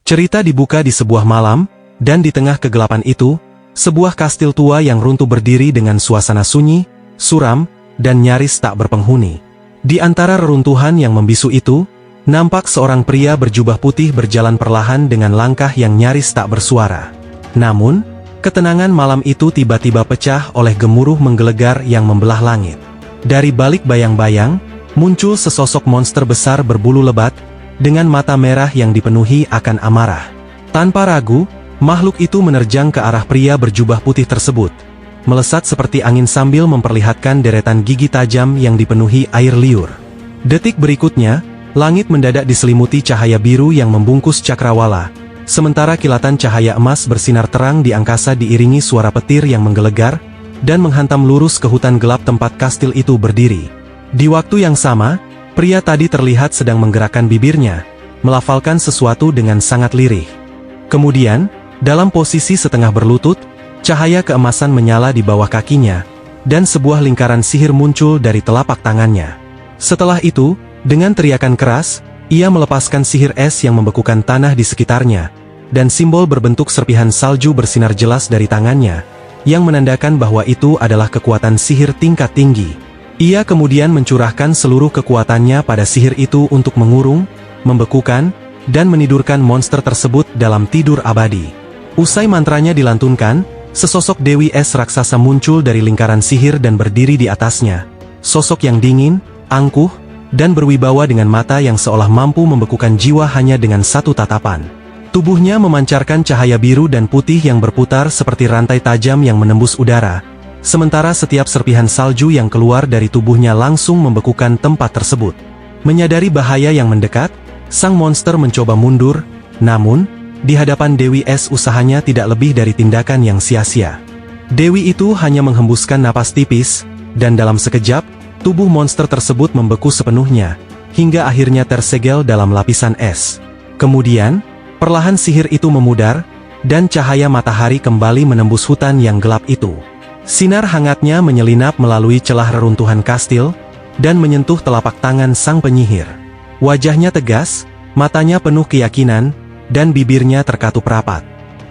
Cerita dibuka di sebuah malam, dan di tengah kegelapan itu, sebuah kastil tua yang runtuh berdiri dengan suasana sunyi, suram, dan nyaris tak berpenghuni. Di antara reruntuhan yang membisu itu, nampak seorang pria berjubah putih berjalan perlahan dengan langkah yang nyaris tak bersuara. Namun, ketenangan malam itu tiba-tiba pecah oleh gemuruh menggelegar yang membelah langit. Dari balik bayang-bayang, muncul sesosok monster besar berbulu lebat, dengan mata merah yang dipenuhi akan amarah. Tanpa ragu, makhluk itu menerjang ke arah pria berjubah putih tersebut, melesat seperti angin sambil memperlihatkan deretan gigi tajam yang dipenuhi air liur. Detik berikutnya, langit mendadak diselimuti cahaya biru yang membungkus cakrawala, sementara kilatan cahaya emas bersinar terang di angkasa diiringi suara petir yang menggelegar, dan menghantam lurus ke hutan gelap tempat kastil itu berdiri. Di waktu yang sama, pria tadi terlihat sedang menggerakkan bibirnya, melafalkan sesuatu dengan sangat lirih. Kemudian, dalam posisi setengah berlutut, cahaya keemasan menyala di bawah kakinya, dan sebuah lingkaran sihir muncul dari telapak tangannya. Setelah itu, dengan teriakan keras, ia melepaskan sihir es yang membekukan tanah di sekitarnya, dan simbol berbentuk serpihan salju bersinar jelas dari tangannya, yang menandakan bahwa itu adalah kekuatan sihir tingkat tinggi. Ia kemudian mencurahkan seluruh kekuatannya pada sihir itu untuk mengurung, membekukan, dan menidurkan monster tersebut dalam tidur abadi. Usai mantranya dilantunkan, sesosok Dewi Es raksasa muncul dari lingkaran sihir dan berdiri di atasnya. Sosok yang dingin, angkuh, dan berwibawa dengan mata yang seolah mampu membekukan jiwa hanya dengan satu tatapan. Tubuhnya memancarkan cahaya biru dan putih yang berputar seperti rantai tajam yang menembus udara, sementara setiap serpihan salju yang keluar dari tubuhnya langsung membekukan tempat tersebut. Menyadari bahaya yang mendekat, sang monster mencoba mundur, namun, di hadapan Dewi Es usahanya tidak lebih dari tindakan yang sia-sia. Dewi itu hanya menghembuskan napas tipis, dan dalam sekejap, tubuh monster tersebut membeku sepenuhnya, hingga akhirnya tersegel dalam lapisan es. Kemudian, perlahan sihir itu memudar, dan cahaya matahari kembali menembus hutan yang gelap itu. Sinar hangatnya menyelinap melalui celah reruntuhan kastil, dan menyentuh telapak tangan sang penyihir. Wajahnya tegas, matanya penuh keyakinan, dan bibirnya terkatup rapat.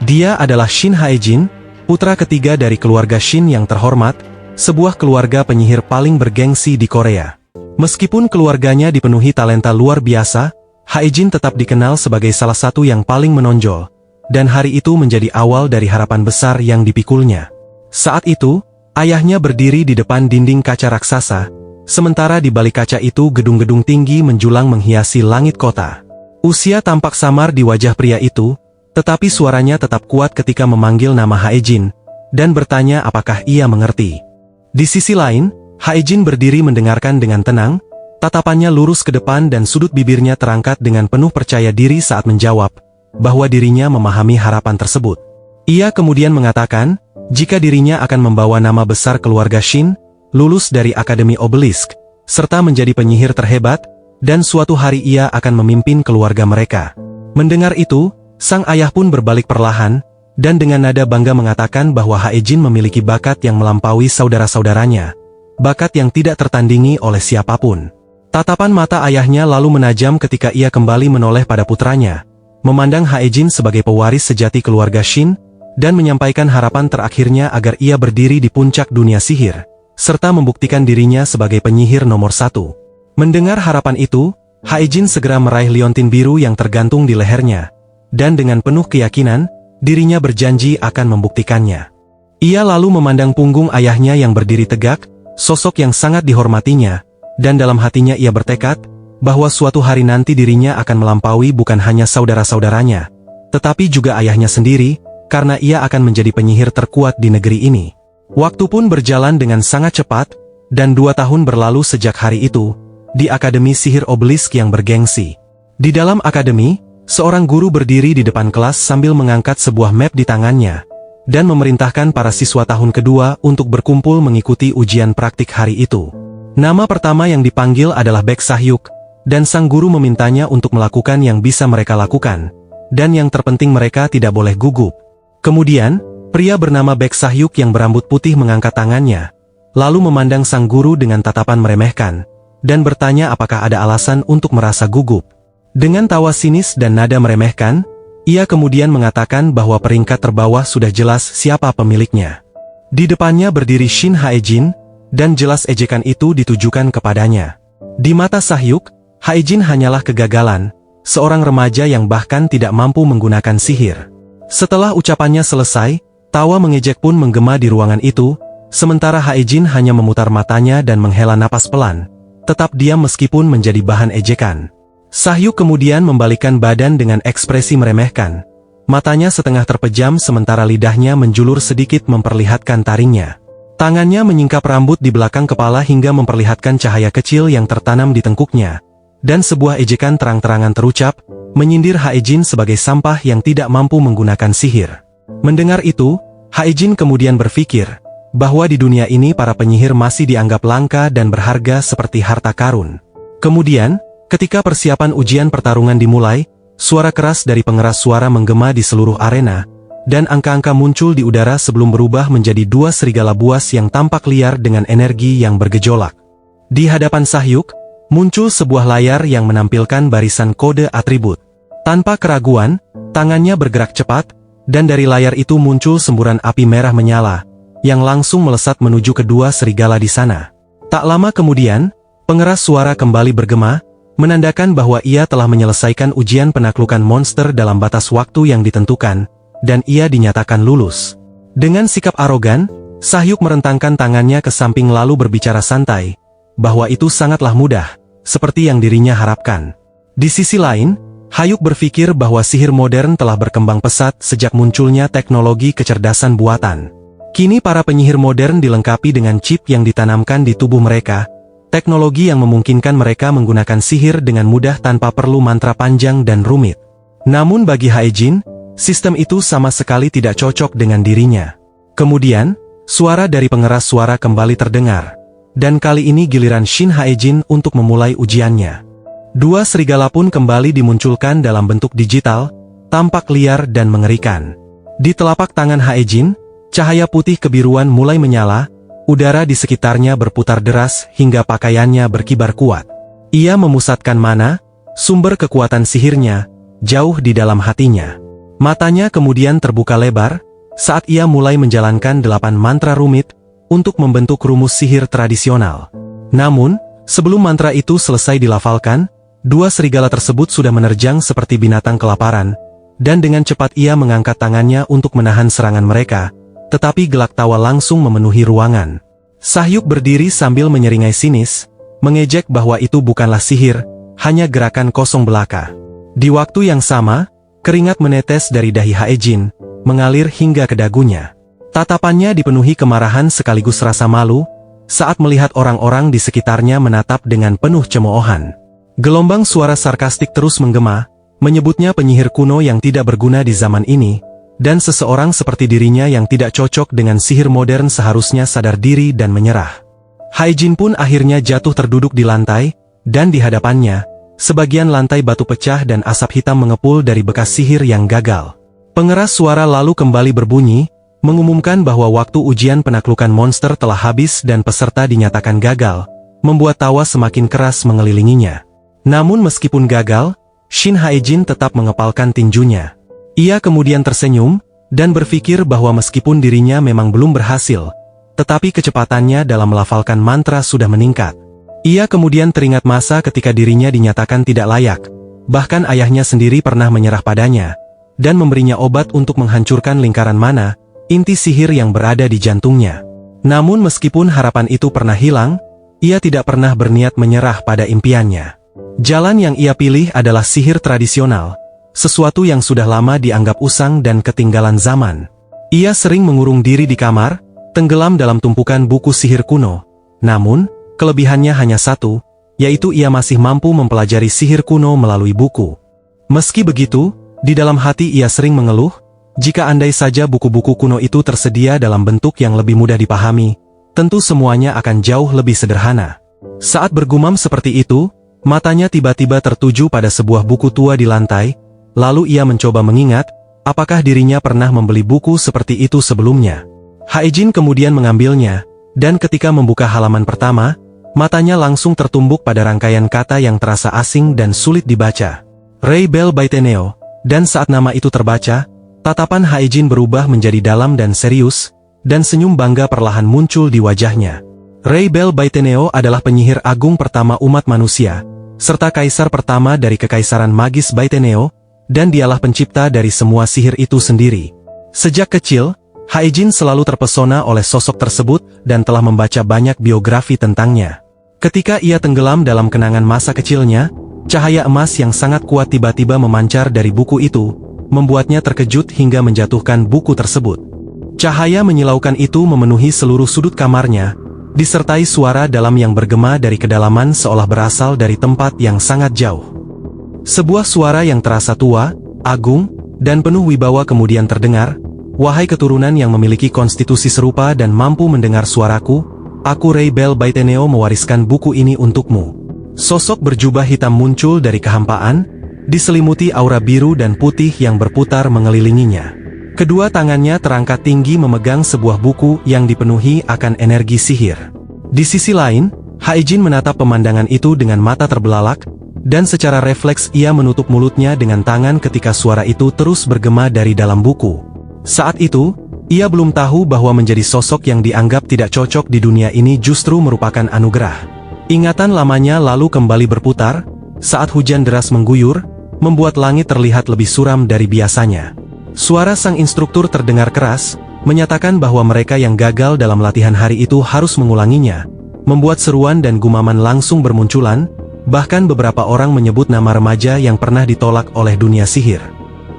Dia adalah Shin Haejin, putra ketiga dari keluarga Shin yang terhormat, sebuah keluarga penyihir paling bergengsi di Korea. Meskipun keluarganya dipenuhi talenta luar biasa, Haejin tetap dikenal sebagai salah satu yang paling menonjol, dan hari itu menjadi awal dari harapan besar yang dipikulnya. Saat itu, ayahnya berdiri di depan dinding kaca raksasa, sementara di balik kaca itu gedung-gedung tinggi menjulang menghiasi langit kota. Usia tampak samar di wajah pria itu, tetapi suaranya tetap kuat ketika memanggil nama Haejin, dan bertanya apakah ia mengerti. Di sisi lain, Haejin berdiri mendengarkan dengan tenang, tatapannya lurus ke depan dan sudut bibirnya terangkat dengan penuh percaya diri saat menjawab, bahwa dirinya memahami harapan tersebut. Ia kemudian mengatakan, jika dirinya akan membawa nama besar keluarga Shin, lulus dari Akademi Obelisk, serta menjadi penyihir terhebat, dan suatu hari ia akan memimpin keluarga mereka. Mendengar itu, sang ayah pun berbalik perlahan, dan dengan nada bangga mengatakan bahwa Haejin memiliki bakat yang melampaui saudara-saudaranya, bakat yang tidak tertandingi oleh siapapun. Tatapan mata ayahnya lalu menajam ketika ia kembali menoleh pada putranya, memandang Haejin sebagai pewaris sejati keluarga Shin, dan menyampaikan harapan terakhirnya agar ia berdiri di puncak dunia sihir, serta membuktikan dirinya sebagai penyihir nomor 1. Mendengar harapan itu, Haejin segera meraih liontin biru yang tergantung di lehernya, dan dengan penuh keyakinan, dirinya berjanji akan membuktikannya. Ia lalu memandang punggung ayahnya yang berdiri tegak, sosok yang sangat dihormatinya, dan dalam hatinya ia bertekad, bahwa suatu hari nanti dirinya akan melampaui bukan hanya saudara-saudaranya, tetapi juga ayahnya sendiri, karena ia akan menjadi penyihir terkuat di negeri ini. Waktu pun berjalan dengan sangat cepat, dan 2 tahun berlalu sejak hari itu, di Akademi Sihir Obelisk yang bergengsi. Di dalam akademi, seorang guru berdiri di depan kelas sambil mengangkat sebuah map di tangannya, dan memerintahkan para siswa tahun kedua untuk berkumpul mengikuti ujian praktik hari itu. Nama pertama yang dipanggil adalah Baek Sahyuk, dan sang guru memintanya untuk melakukan yang bisa mereka lakukan, dan yang terpenting mereka tidak boleh gugup. Kemudian, pria bernama Baek Sahyuk yang berambut putih mengangkat tangannya, lalu memandang sang guru dengan tatapan meremehkan, dan bertanya apakah ada alasan untuk merasa gugup. Dengan tawa sinis dan nada meremehkan, Ia kemudian mengatakan bahwa peringkat terbawah sudah jelas siapa pemiliknya. Di depannya berdiri Shin Hae-jin, dan jelas ejekan itu ditujukan kepadanya. Di mata Sahyuk, Hae-jin hanyalah kegagalan, seorang remaja yang bahkan tidak mampu menggunakan sihir. Setelah ucapannya selesai, tawa mengejek pun menggema di ruangan itu, sementara Hae-jin hanya memutar matanya dan menghela napas pelan, tetap diam meskipun menjadi bahan ejekan. Sahyuk kemudian membalikkan badan dengan ekspresi meremehkan. Matanya setengah terpejam sementara lidahnya menjulur sedikit memperlihatkan taringnya. Tangannya menyingkap rambut di belakang kepala hingga memperlihatkan cahaya kecil yang tertanam di tengkuknya. Dan sebuah ejekan terang-terangan terucap, menyindir Hae-jin sebagai sampah yang tidak mampu menggunakan sihir. Mendengar itu, Hae-jin kemudian berpikir bahwa di dunia ini para penyihir masih dianggap langka dan berharga seperti harta karun. Kemudian, ketika persiapan ujian pertarungan dimulai, suara keras dari pengeras suara menggema di seluruh arena, dan angka-angka muncul di udara sebelum berubah menjadi dua serigala buas yang tampak liar dengan energi yang bergejolak. Di hadapan Sahyuk, muncul sebuah layar yang menampilkan barisan kode atribut. Tanpa keraguan, tangannya bergerak cepat, dan dari layar itu muncul semburan api merah menyala, yang langsung melesat menuju kedua serigala di sana. Tak lama kemudian, pengeras suara kembali bergema, menandakan bahwa ia telah menyelesaikan ujian penaklukan monster dalam batas waktu yang ditentukan, dan ia dinyatakan lulus. Dengan sikap arogan, Sahyuk merentangkan tangannya ke samping lalu berbicara santai, bahwa itu sangatlah mudah, seperti yang dirinya harapkan. Di sisi lain, Hayuk berpikir bahwa sihir modern telah berkembang pesat sejak munculnya teknologi kecerdasan buatan. Kini para penyihir modern dilengkapi dengan chip yang ditanamkan di tubuh mereka, teknologi yang memungkinkan mereka menggunakan sihir dengan mudah tanpa perlu mantra panjang dan rumit. Namun bagi Hae-jin, sistem itu sama sekali tidak cocok dengan dirinya. Kemudian, suara dari pengeras suara kembali terdengar, dan kali ini giliran Shin Hae-jin untuk memulai ujiannya. Dua serigala pun kembali dimunculkan dalam bentuk digital, tampak liar dan mengerikan. Di telapak tangan Hae-jin, cahaya putih kebiruan mulai menyala, udara di sekitarnya berputar deras hingga pakaiannya berkibar kuat. Ia memusatkan mana, sumber kekuatan sihirnya, jauh di dalam hatinya. Matanya kemudian terbuka lebar, saat ia mulai menjalankan 8 mantra rumit, untuk membentuk rumus sihir tradisional. Namun, sebelum mantra itu selesai dilafalkan, dua serigala tersebut sudah menerjang seperti binatang kelaparan, dan dengan cepat ia mengangkat tangannya untuk menahan serangan mereka, tetapi gelak tawa langsung memenuhi ruangan. Sahyuk berdiri sambil menyeringai sinis, mengejek bahwa itu bukanlah sihir, hanya gerakan kosong belaka. Di waktu yang sama, keringat menetes dari dahi Hae-jin, mengalir hingga ke dagunya. Tatapannya dipenuhi kemarahan sekaligus rasa malu, saat melihat orang-orang di sekitarnya menatap dengan penuh cemoohan. Gelombang suara sarkastik terus menggema, menyebutnya penyihir kuno yang tidak berguna di zaman ini, dan seseorang seperti dirinya yang tidak cocok dengan sihir modern seharusnya sadar diri dan menyerah. Hae-jin pun akhirnya jatuh terduduk di lantai, dan di hadapannya, sebagian lantai batu pecah dan asap hitam mengepul dari bekas sihir yang gagal. Pengeras suara lalu kembali berbunyi, mengumumkan bahwa waktu ujian penaklukan monster telah habis dan peserta dinyatakan gagal, membuat tawa semakin keras mengelilinginya. Namun meskipun gagal, Shin Hae-jin tetap mengepalkan tinjunya. Ia kemudian tersenyum, dan berpikir bahwa meskipun dirinya memang belum berhasil, tetapi kecepatannya dalam melafalkan mantra sudah meningkat. Ia kemudian teringat masa ketika dirinya dinyatakan tidak layak, bahkan ayahnya sendiri pernah menyerah padanya, dan memberinya obat untuk menghancurkan lingkaran mana, inti sihir yang berada di jantungnya. Namun meskipun harapan itu pernah hilang, ia tidak pernah berniat menyerah pada impiannya. Jalan yang ia pilih adalah sihir tradisional, sesuatu yang sudah lama dianggap usang dan ketinggalan zaman. Ia sering mengurung diri di kamar, tenggelam dalam tumpukan buku sihir kuno. Namun, kelebihannya hanya satu, yaitu ia masih mampu mempelajari sihir kuno melalui buku. Meski begitu, di dalam hati ia sering mengeluh, jika andai saja buku-buku kuno itu tersedia dalam bentuk yang lebih mudah dipahami, tentu semuanya akan jauh lebih sederhana. Saat bergumam seperti itu, matanya tiba-tiba tertuju pada sebuah buku tua di lantai, lalu ia mencoba mengingat, apakah dirinya pernah membeli buku seperti itu sebelumnya. Hae-jin kemudian mengambilnya, dan ketika membuka halaman pertama, matanya langsung tertumbuk pada rangkaian kata yang terasa asing dan sulit dibaca. Ray Bell Baiteneo, Dan saat nama itu terbaca, tatapan Haejin berubah menjadi dalam dan serius, dan senyum bangga perlahan muncul di wajahnya. Rey Bel Baiteneo adalah penyihir agung pertama umat manusia, serta kaisar pertama dari kekaisaran magis Baiteneo, dan dialah pencipta dari semua sihir itu sendiri. Sejak kecil, Haejin selalu terpesona oleh sosok tersebut dan telah membaca banyak biografi tentangnya. Ketika ia tenggelam dalam kenangan masa kecilnya, cahaya emas yang sangat kuat tiba-tiba memancar dari buku itu, membuatnya terkejut hingga menjatuhkan buku tersebut. Cahaya menyilaukan itu memenuhi seluruh sudut kamarnya, disertai suara dalam yang bergema dari kedalaman seolah berasal dari tempat yang sangat jauh. Sebuah suara yang terasa tua, agung, dan penuh wibawa kemudian terdengar, "Wahai keturunan yang memiliki konstitusi serupa dan mampu mendengar suaraku, aku Rey Bel Baiteneo mewariskan buku ini untukmu." Sosok berjubah hitam muncul dari kehampaan, diselimuti aura biru dan putih yang berputar mengelilinginya. Kedua tangannya terangkat tinggi memegang sebuah buku yang dipenuhi akan energi sihir. Di sisi lain, Haejin menatap pemandangan itu dengan mata terbelalak, dan secara refleks ia menutup mulutnya dengan tangan ketika suara itu terus bergema dari dalam buku. Saat itu, ia belum tahu bahwa menjadi sosok yang dianggap tidak cocok di dunia ini justru merupakan anugerah. Ingatan lamanya lalu kembali berputar, saat hujan deras mengguyur, membuat langit terlihat lebih suram dari biasanya. Suara sang instruktur terdengar keras, menyatakan bahwa mereka yang gagal dalam latihan hari itu harus mengulanginya, membuat seruan dan gumaman langsung bermunculan, bahkan beberapa orang menyebut nama remaja yang pernah ditolak oleh dunia sihir.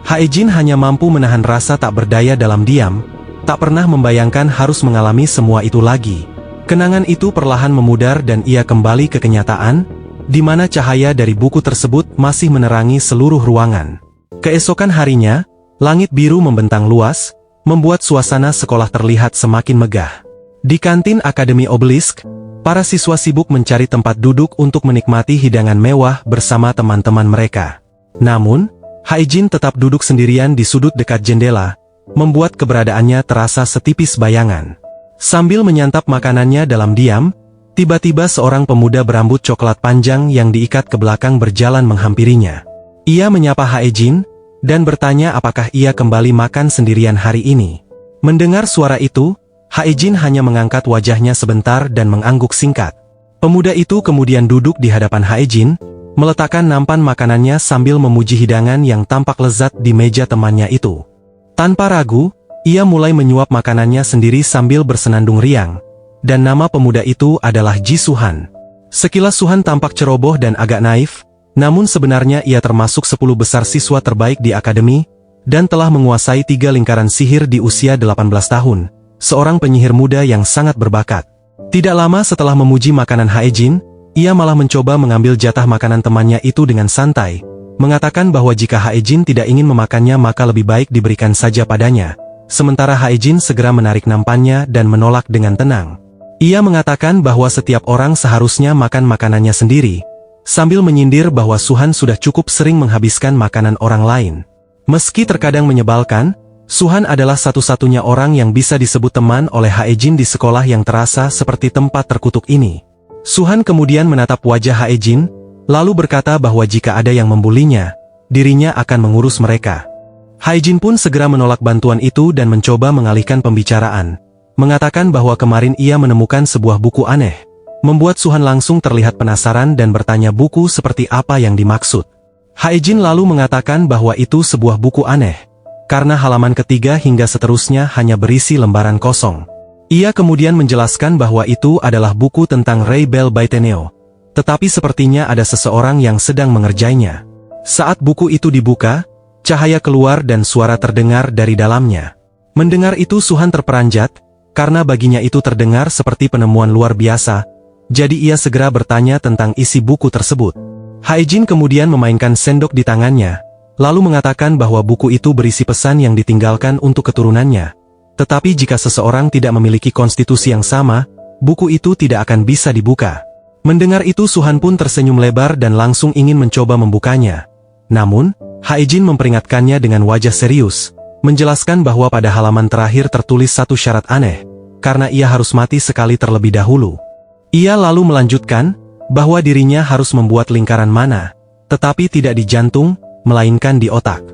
Haejin hanya mampu menahan rasa tak berdaya dalam diam, tak pernah membayangkan harus mengalami semua itu lagi. Kenangan itu perlahan memudar dan ia kembali ke kenyataan, di mana cahaya dari buku tersebut masih menerangi seluruh ruangan. Keesokan harinya, langit biru membentang luas, membuat suasana sekolah terlihat semakin megah. Di kantin Akademi Obelisk, para siswa sibuk mencari tempat duduk untuk menikmati hidangan mewah bersama teman-teman mereka. Namun, Haejin tetap duduk sendirian di sudut dekat jendela, membuat keberadaannya terasa setipis bayangan. Sambil menyantap makanannya dalam diam, tiba-tiba seorang pemuda berambut coklat panjang yang diikat ke belakang berjalan menghampirinya. Ia menyapa Haejin, dan bertanya apakah ia kembali makan sendirian hari ini. Mendengar suara itu, Haejin hanya mengangkat wajahnya sebentar dan mengangguk singkat. Pemuda itu kemudian duduk di hadapan Haejin, meletakkan nampan makanannya sambil memuji hidangan yang tampak lezat di meja temannya itu. Tanpa ragu, ia mulai menyuap makanannya sendiri sambil bersenandung riang, dan nama pemuda itu adalah Ji Suhan. Sekilas Suhan tampak ceroboh dan agak naif, namun sebenarnya ia termasuk 10 besar siswa terbaik di akademi, dan telah menguasai 3 lingkaran sihir di usia 18 tahun, seorang penyihir muda yang sangat berbakat. Tidak lama setelah memuji makanan Haejin, ia malah mencoba mengambil jatah makanan temannya itu dengan santai, mengatakan bahwa jika Haejin tidak ingin memakannya maka lebih baik diberikan saja padanya. Sementara Haejin segera menarik nampannya dan menolak dengan tenang. Ia mengatakan bahwa setiap orang seharusnya makan makanannya sendiri, sambil menyindir bahwa Suhan sudah cukup sering menghabiskan makanan orang lain. Meski terkadang menyebalkan, Suhan adalah satu-satunya orang yang bisa disebut teman oleh Haejin di sekolah yang terasa seperti tempat terkutuk ini. Suhan kemudian menatap wajah Haejin, lalu berkata bahwa jika ada yang membulinya, dirinya akan mengurus mereka. Haejin pun segera menolak bantuan itu dan mencoba mengalihkan pembicaraan, mengatakan bahwa kemarin ia menemukan sebuah buku aneh. Membuat Suhan langsung terlihat penasaran dan bertanya buku seperti apa yang dimaksud. Haejin lalu mengatakan bahwa itu sebuah buku aneh, karena halaman ketiga hingga seterusnya hanya berisi lembaran kosong. Ia kemudian menjelaskan bahwa itu adalah buku tentang Rey Bel Baiteneo, tetapi sepertinya ada seseorang yang sedang mengerjainya. Saat buku itu dibuka, cahaya keluar dan suara terdengar dari dalamnya. Mendengar itu Suhan terperanjat, karena baginya itu terdengar seperti penemuan luar biasa. Jadi ia segera bertanya tentang isi buku tersebut. Haejin kemudian memainkan sendok di tangannya, lalu mengatakan bahwa buku itu berisi pesan yang ditinggalkan untuk keturunannya. Tetapi jika seseorang tidak memiliki konstitusi yang sama, buku itu tidak akan bisa dibuka. Mendengar itu Suhan pun tersenyum lebar dan langsung ingin mencoba membukanya. Namun, Haejin memperingatkannya dengan wajah serius, menjelaskan bahwa pada halaman terakhir tertulis satu syarat aneh, karena ia harus mati sekali terlebih dahulu. Ia lalu melanjutkan, bahwa dirinya harus membuat lingkaran mana, tetapi tidak di jantung, melainkan di otak.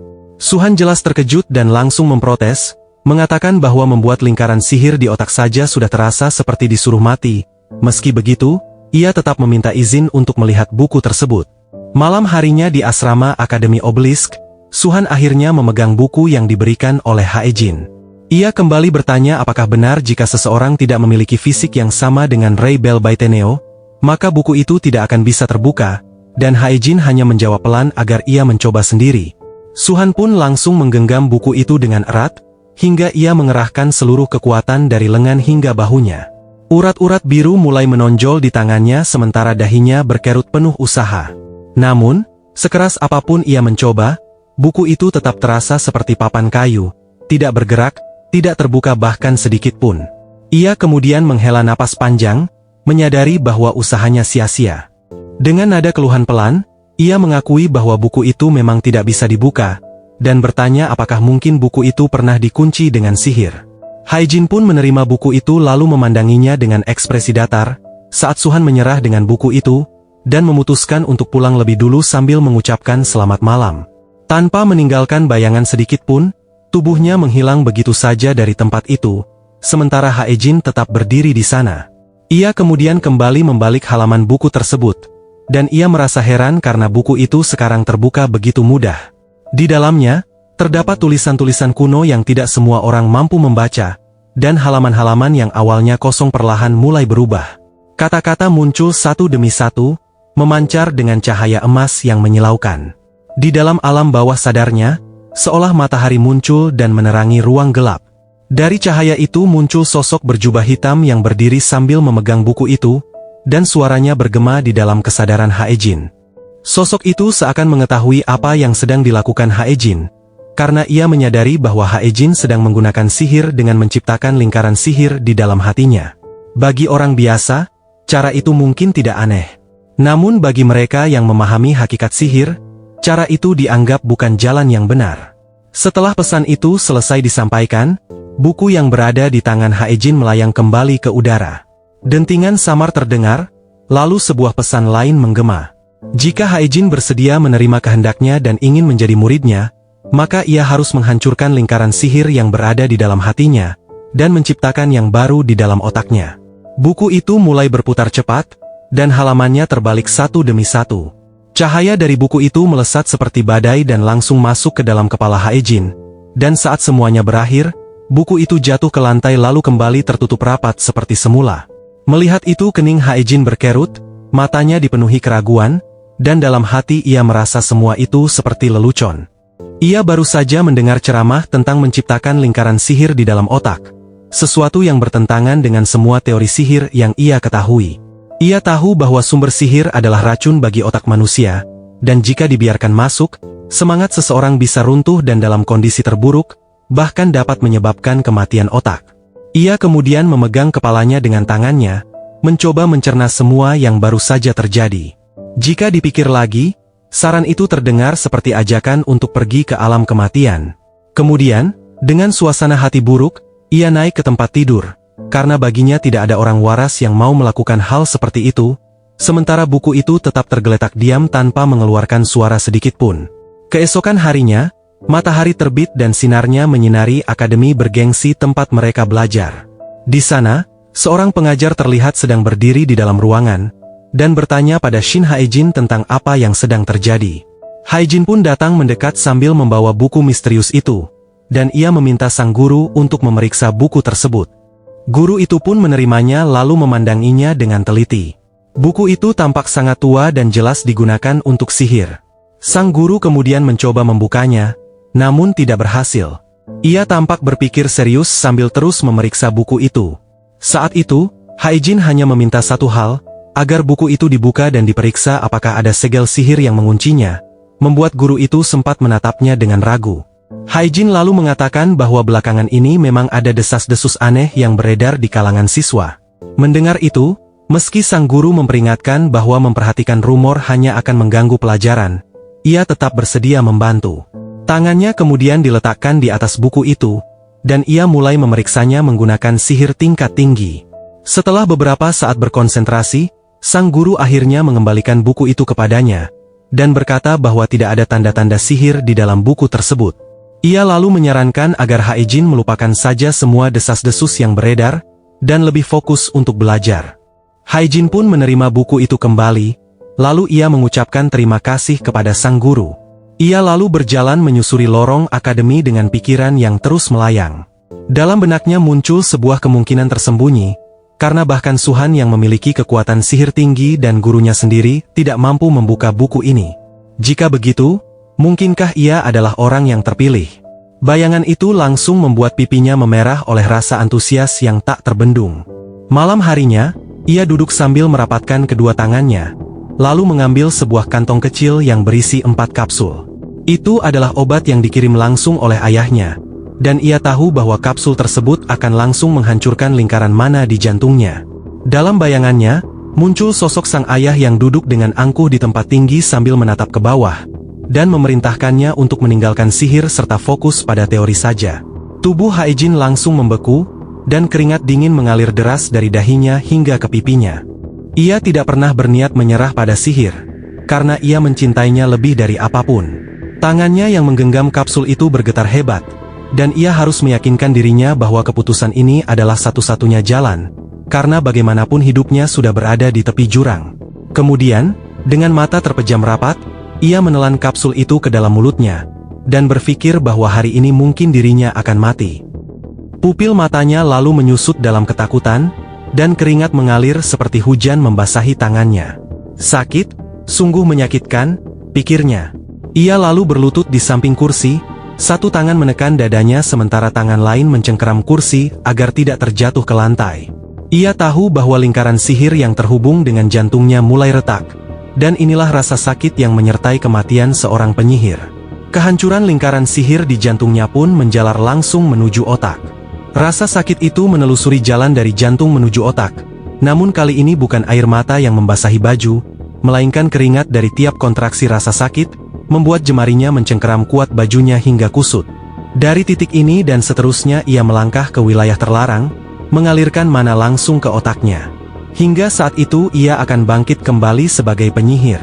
Suhan jelas terkejut dan langsung memprotes, mengatakan bahwa membuat lingkaran sihir di otak saja sudah terasa seperti disuruh mati. Meski begitu, ia tetap meminta izin untuk melihat buku tersebut. Malam harinya di asrama Akademi Obelisk, Suhan akhirnya memegang buku yang diberikan oleh Hae-jin. Ia kembali bertanya apakah benar jika seseorang tidak memiliki fisik yang sama dengan Ray Bell Baiteneo, maka buku itu tidak akan bisa terbuka, dan Hae-jin hanya menjawab pelan agar ia mencoba sendiri. Suhan pun langsung menggenggam buku itu dengan erat, hingga ia mengerahkan seluruh kekuatan dari lengan hingga bahunya. Urat-urat biru mulai menonjol di tangannya sementara dahinya berkerut penuh usaha. Namun, sekeras apapun ia mencoba, buku itu tetap terasa seperti papan kayu, tidak bergerak, tidak terbuka bahkan sedikit pun. Ia kemudian menghela napas panjang, menyadari bahwa usahanya sia-sia. Dengan nada keluhan pelan, ia mengakui bahwa buku itu memang tidak bisa dibuka, dan bertanya apakah mungkin buku itu pernah dikunci dengan sihir. Hae-jin pun menerima buku itu lalu memandanginya dengan ekspresi datar, saat Suhan menyerah dengan buku itu, dan memutuskan untuk pulang lebih dulu sambil mengucapkan selamat malam. Tanpa meninggalkan bayangan sedikit pun, tubuhnya menghilang begitu saja dari tempat itu, sementara Hae-jin tetap berdiri di sana. Ia kemudian kembali membalik halaman buku tersebut, dan ia merasa heran karena buku itu sekarang terbuka begitu mudah. Di dalamnya, terdapat tulisan-tulisan kuno yang tidak semua orang mampu membaca, dan halaman-halaman yang awalnya kosong perlahan mulai berubah. Kata-kata muncul satu demi satu, memancar dengan cahaya emas yang menyilaukan. Di dalam alam bawah sadarnya, seolah matahari muncul dan menerangi ruang gelap. Dari cahaya itu muncul sosok berjubah hitam yang berdiri sambil memegang buku itu, dan suaranya bergema di dalam kesadaran Hae-jin. Sosok itu seakan mengetahui apa yang sedang dilakukan Hae-jin, karena ia menyadari bahwa Hae-jin sedang menggunakan sihir dengan menciptakan lingkaran sihir di dalam hatinya. Bagi orang biasa, cara itu mungkin tidak aneh. Namun bagi mereka yang memahami hakikat sihir, cara itu dianggap bukan jalan yang benar. Setelah pesan itu selesai disampaikan, buku yang berada di tangan Hae-jin melayang kembali ke udara. Dentingan samar terdengar, lalu sebuah pesan lain menggema. Jika Hae-jin bersedia menerima kehendaknya dan ingin menjadi muridnya, maka ia harus menghancurkan lingkaran sihir yang berada di dalam hatinya, dan menciptakan yang baru di dalam otaknya. Buku itu mulai berputar cepat, dan halamannya terbalik satu demi satu. Cahaya dari buku itu melesat seperti badai dan langsung masuk ke dalam kepala Hae-jin, dan saat semuanya berakhir, buku itu jatuh ke lantai lalu kembali tertutup rapat seperti semula. Melihat itu kening Hae-jin berkerut, matanya dipenuhi keraguan, dan dalam hati ia merasa semua itu seperti lelucon. Ia baru saja mendengar ceramah tentang menciptakan lingkaran sihir di dalam otak, sesuatu yang bertentangan dengan semua teori sihir yang ia ketahui. Ia tahu bahwa sumber sihir adalah racun bagi otak manusia, dan jika dibiarkan masuk, semangat seseorang bisa runtuh dan dalam kondisi terburuk, bahkan dapat menyebabkan kematian otak. Ia kemudian memegang kepalanya dengan tangannya, mencoba mencerna semua yang baru saja terjadi. Jika dipikir lagi, saran itu terdengar seperti ajakan untuk pergi ke alam kematian. Kemudian, dengan suasana hati buruk, ia naik ke tempat tidur. Karena baginya tidak ada orang waras yang mau melakukan hal seperti itu, sementara buku itu tetap tergeletak diam tanpa mengeluarkan suara sedikit pun. Keesokan harinya, matahari terbit dan sinarnya menyinari akademi bergengsi tempat mereka belajar. Di sana, seorang pengajar terlihat sedang berdiri di dalam ruangan, dan bertanya pada Shin Hae-jin tentang apa yang sedang terjadi. Hae-jin pun datang mendekat sambil membawa buku misterius itu, dan ia meminta sang guru untuk memeriksa buku tersebut. Guru itu pun menerimanya lalu memandanginya dengan teliti. Buku itu tampak sangat tua dan jelas digunakan untuk sihir. Sang guru kemudian mencoba membukanya, namun tidak berhasil. Ia tampak berpikir serius sambil terus memeriksa buku itu. Saat itu, Hae-jin hanya meminta satu hal, agar buku itu dibuka dan diperiksa apakah ada segel sihir yang menguncinya, membuat guru itu sempat menatapnya dengan ragu. Hae-jin lalu mengatakan bahwa belakangan ini memang ada desas-desus aneh yang beredar di kalangan siswa. Mendengar itu, meski sang guru memperingatkan bahwa memperhatikan rumor hanya akan mengganggu pelajaran, ia tetap bersedia membantu. Tangannya kemudian diletakkan di atas buku itu, dan ia mulai memeriksanya menggunakan sihir tingkat tinggi. Setelah beberapa saat berkonsentrasi, sang guru akhirnya mengembalikan buku itu kepadanya, dan berkata bahwa tidak ada tanda-tanda sihir di dalam buku tersebut. Ia lalu menyarankan agar Hae-jin melupakan saja semua desas-desus yang beredar, dan lebih fokus untuk belajar. Hae-jin pun menerima buku itu kembali, lalu ia mengucapkan terima kasih kepada sang guru. Ia lalu berjalan menyusuri lorong akademi dengan pikiran yang terus melayang. Dalam benaknya muncul sebuah kemungkinan tersembunyi, karena bahkan Suhan yang memiliki kekuatan sihir tinggi dan gurunya sendiri tidak mampu membuka buku ini. Jika begitu, mungkinkah ia adalah orang yang terpilih? Bayangan itu langsung membuat pipinya memerah oleh rasa antusias yang tak terbendung. Malam harinya, ia duduk sambil merapatkan kedua tangannya, lalu mengambil sebuah kantong kecil yang berisi 4 kapsul. Itu adalah obat yang dikirim langsung oleh ayahnya, dan ia tahu bahwa kapsul tersebut akan langsung menghancurkan lingkaran mana di jantungnya. Dalam bayangannya, muncul sosok sang ayah yang duduk dengan angkuh di tempat tinggi sambil menatap ke bawah, dan memerintahkannya untuk meninggalkan sihir serta fokus pada teori saja. Tubuh Hae-jin langsung membeku, dan keringat dingin mengalir deras dari dahinya hingga ke pipinya. Ia tidak pernah berniat menyerah pada sihir, karena ia mencintainya lebih dari apapun. Tangannya yang menggenggam kapsul itu bergetar hebat, dan ia harus meyakinkan dirinya bahwa keputusan ini adalah satu-satunya jalan, karena bagaimanapun hidupnya sudah berada di tepi jurang. Kemudian, dengan mata terpejam rapat, ia menelan kapsul itu ke dalam mulutnya, dan berpikir bahwa hari ini mungkin dirinya akan mati. Pupil matanya lalu menyusut dalam ketakutan, dan keringat mengalir seperti hujan membasahi tangannya. Sakit, sungguh menyakitkan, pikirnya. Ia lalu berlutut di samping kursi, satu tangan menekan dadanya sementara tangan lain mencengkeram kursi agar tidak terjatuh ke lantai. Ia tahu bahwa lingkaran sihir yang terhubung dengan jantungnya mulai retak, dan inilah rasa sakit yang menyertai kematian seorang penyihir. Kehancuran lingkaran sihir di jantungnya pun menjalar langsung menuju otak. Rasa sakit itu menelusuri jalan dari jantung menuju otak, namun kali ini bukan air mata yang membasahi baju, melainkan keringat dari tiap kontraksi rasa sakit, membuat jemarinya mencengkeram kuat bajunya hingga kusut. Dari titik ini dan seterusnya ia melangkah ke wilayah terlarang, mengalirkan mana langsung ke otaknya. Hingga saat itu ia akan bangkit kembali sebagai penyihir.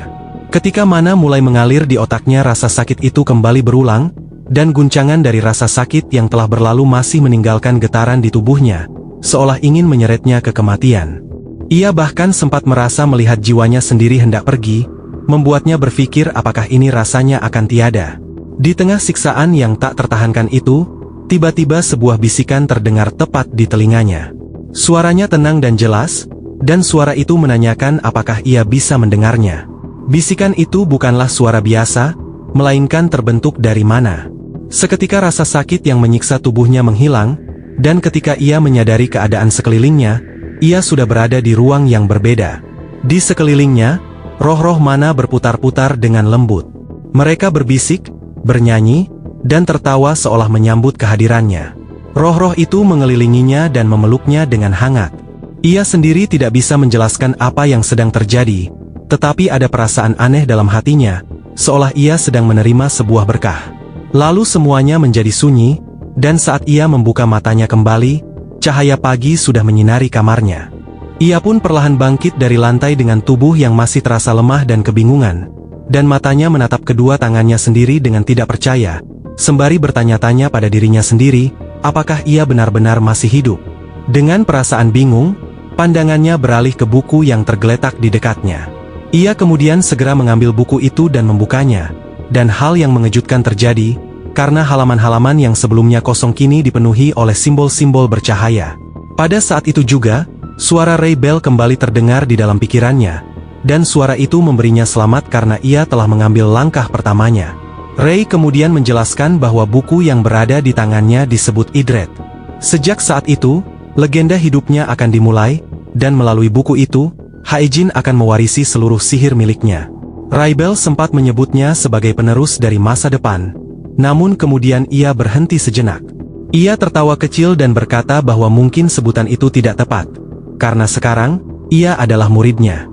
Ketika mana mulai mengalir di otaknya, rasa sakit itu kembali berulang, dan guncangan dari rasa sakit yang telah berlalu masih meninggalkan getaran di tubuhnya, seolah ingin menyeretnya ke kematian. Ia bahkan sempat merasa melihat jiwanya sendiri hendak pergi, membuatnya berpikir apakah ini rasanya akan tiada. Di tengah siksaan yang tak tertahankan itu, tiba-tiba sebuah bisikan terdengar tepat di telinganya. Suaranya tenang dan jelas, dan suara itu menanyakan apakah ia bisa mendengarnya. Bisikan itu bukanlah suara biasa, melainkan terbentuk dari mana. Seketika rasa sakit yang menyiksa tubuhnya menghilang, dan ketika ia menyadari keadaan sekelilingnya, ia sudah berada di ruang yang berbeda. Di sekelilingnya, roh-roh mana berputar-putar dengan lembut. Mereka berbisik, bernyanyi, dan tertawa seolah menyambut kehadirannya. Roh-roh itu mengelilinginya dan memeluknya dengan hangat. Ia sendiri tidak bisa menjelaskan apa yang sedang terjadi, tetapi ada perasaan aneh dalam hatinya, seolah ia sedang menerima sebuah berkah. Lalu semuanya menjadi sunyi, dan saat ia membuka matanya kembali, cahaya pagi sudah menyinari kamarnya. Ia pun perlahan bangkit dari lantai dengan tubuh yang masih terasa lemah dan kebingungan, dan matanya menatap kedua tangannya sendiri dengan tidak percaya, sembari bertanya-tanya pada dirinya sendiri, apakah ia benar-benar masih hidup. Dengan perasaan bingung, pandangannya beralih ke buku yang tergeletak di dekatnya. Ia kemudian segera mengambil buku itu dan membukanya, dan hal yang mengejutkan terjadi, karena halaman-halaman yang sebelumnya kosong kini dipenuhi oleh simbol-simbol bercahaya. Pada saat itu juga, suara Ray Bell kembali terdengar di dalam pikirannya, dan suara itu memberinya selamat karena ia telah mengambil langkah pertamanya. Ray kemudian menjelaskan bahwa buku yang berada di tangannya disebut Idret. Sejak saat itu, legenda hidupnya akan dimulai, dan melalui buku itu, Hae-jin akan mewarisi seluruh sihir miliknya. Ray Bell sempat menyebutnya sebagai penerus dari masa depan, namun kemudian ia berhenti sejenak. Ia tertawa kecil dan berkata bahwa mungkin sebutan itu tidak tepat, karena sekarang, ia adalah muridnya.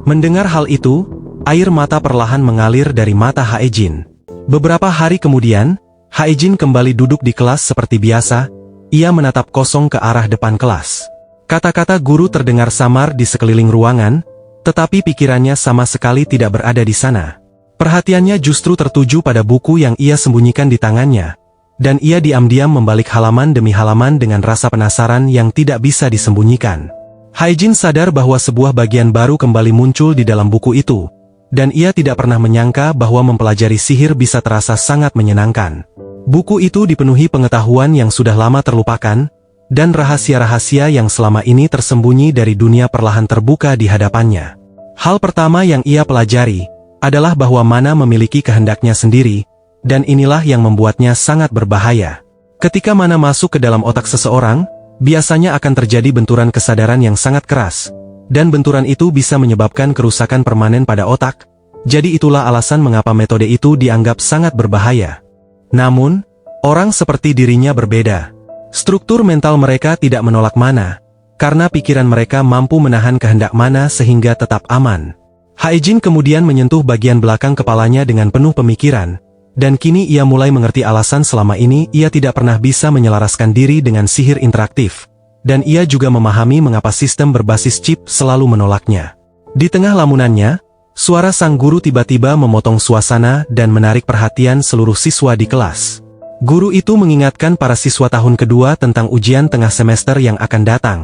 Mendengar hal itu, air mata perlahan mengalir dari mata Hae-jin. Beberapa hari kemudian, Hae-jin kembali duduk di kelas seperti biasa. Ia menatap kosong ke arah depan kelas. Kata-kata guru terdengar samar di sekeliling ruangan, tetapi pikirannya sama sekali tidak berada di sana. Perhatiannya justru tertuju pada buku yang ia sembunyikan di tangannya, dan ia diam-diam membalik halaman demi halaman dengan rasa penasaran yang tidak bisa disembunyikan. Hae-jin sadar bahwa sebuah bagian baru kembali muncul di dalam buku itu, dan ia tidak pernah menyangka bahwa mempelajari sihir bisa terasa sangat menyenangkan. Buku itu dipenuhi pengetahuan yang sudah lama terlupakan, dan rahasia-rahasia yang selama ini tersembunyi dari dunia perlahan terbuka di hadapannya. Hal pertama yang ia pelajari adalah bahwa mana memiliki kehendaknya sendiri, dan inilah yang membuatnya sangat berbahaya. Ketika mana masuk ke dalam otak seseorang, biasanya akan terjadi benturan kesadaran yang sangat keras, dan benturan itu bisa menyebabkan kerusakan permanen pada otak. Jadi itulah alasan mengapa metode itu dianggap sangat berbahaya. Namun, orang seperti dirinya berbeda. Struktur mental mereka tidak menolak mana, karena pikiran mereka mampu menahan kehendak mana sehingga tetap aman. Hae-jin kemudian menyentuh bagian belakang kepalanya dengan penuh pemikiran, dan kini ia mulai mengerti alasan selama ini ia tidak pernah bisa menyelaraskan diri dengan sihir interaktif, dan ia juga memahami mengapa sistem berbasis chip selalu menolaknya. Di tengah lamunannya, suara sang guru tiba-tiba memotong suasana dan menarik perhatian seluruh siswa di kelas. Guru itu mengingatkan para siswa tahun kedua tentang ujian tengah semester yang akan datang.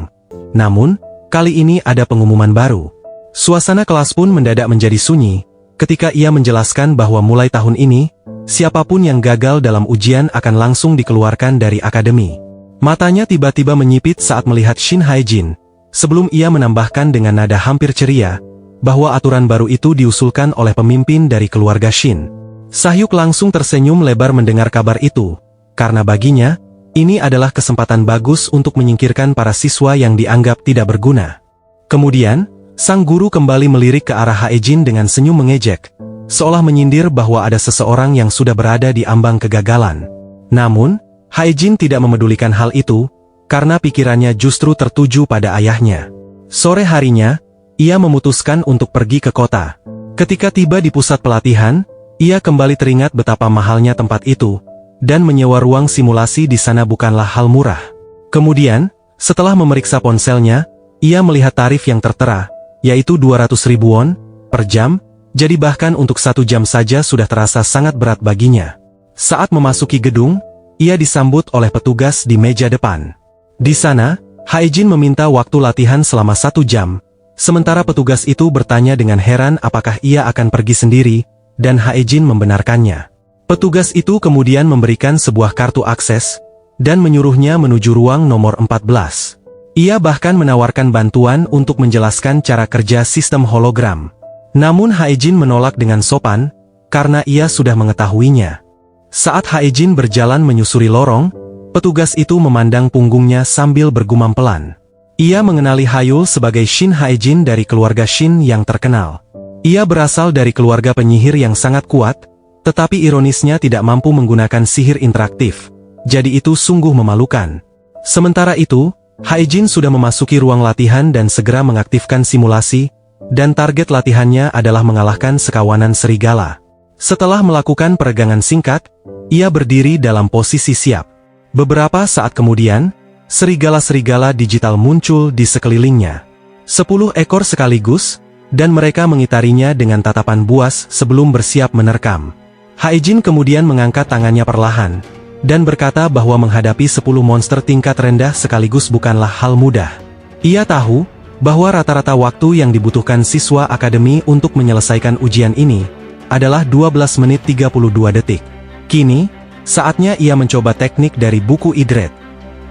Namun, kali ini ada pengumuman baru. Suasana kelas pun mendadak menjadi sunyi, ketika ia menjelaskan bahwa mulai tahun ini, siapapun yang gagal dalam ujian akan langsung dikeluarkan dari akademi. Matanya tiba-tiba menyipit saat melihat Shin Hae-jin, sebelum ia menambahkan dengan nada hampir ceria, bahwa aturan baru itu diusulkan oleh pemimpin dari keluarga Shin. Sahyuk langsung tersenyum lebar mendengar kabar itu, karena baginya, ini adalah kesempatan bagus untuk menyingkirkan para siswa yang dianggap tidak berguna. Kemudian, sang guru kembali melirik ke arah Hae-jin dengan senyum mengejek, seolah menyindir bahwa ada seseorang yang sudah berada di ambang kegagalan. Namun, Hae-jin tidak memedulikan hal itu, karena pikirannya justru tertuju pada ayahnya. Sore harinya, ia memutuskan untuk pergi ke kota. Ketika tiba di pusat pelatihan, ia kembali teringat betapa mahalnya tempat itu, dan menyewa ruang simulasi di sana bukanlah hal murah. Kemudian, setelah memeriksa ponselnya, ia melihat tarif yang tertera, yaitu 200.000 won per jam, jadi bahkan untuk 1 jam saja sudah terasa sangat berat baginya. Saat memasuki gedung, ia disambut oleh petugas di meja depan. Di sana, Hae-jin meminta waktu latihan selama 1 jam, sementara petugas itu bertanya dengan heran apakah ia akan pergi sendiri, dan Hae-jin membenarkannya. Petugas itu kemudian memberikan sebuah kartu akses, dan menyuruhnya menuju ruang nomor 14. Ia bahkan menawarkan bantuan untuk menjelaskan cara kerja sistem hologram. Namun Hae-jin menolak dengan sopan, karena ia sudah mengetahuinya. Saat Hae-jin berjalan menyusuri lorong, petugas itu memandang punggungnya sambil bergumam pelan. Ia mengenali Hayul sebagai Shin Hae-jin dari keluarga Shin yang terkenal. Ia berasal dari keluarga penyihir yang sangat kuat, tetapi ironisnya tidak mampu menggunakan sihir interaktif. Jadi itu sungguh memalukan. Sementara itu, Hae-jin sudah memasuki ruang latihan dan segera mengaktifkan simulasi, dan target latihannya adalah mengalahkan sekawanan serigala. Setelah melakukan peregangan singkat, ia berdiri dalam posisi siap. Beberapa saat kemudian, serigala-serigala digital muncul di sekelilingnya. 10 ekor sekaligus, dan mereka mengitarinya dengan tatapan buas sebelum bersiap menerkam. Hae-jin kemudian mengangkat tangannya perlahan, dan berkata bahwa menghadapi 10 monster tingkat rendah sekaligus bukanlah hal mudah. Ia tahu bahwa rata-rata waktu yang dibutuhkan siswa akademi untuk menyelesaikan ujian ini adalah 12 menit 32 detik. Kini, saatnya ia mencoba teknik dari buku Idret.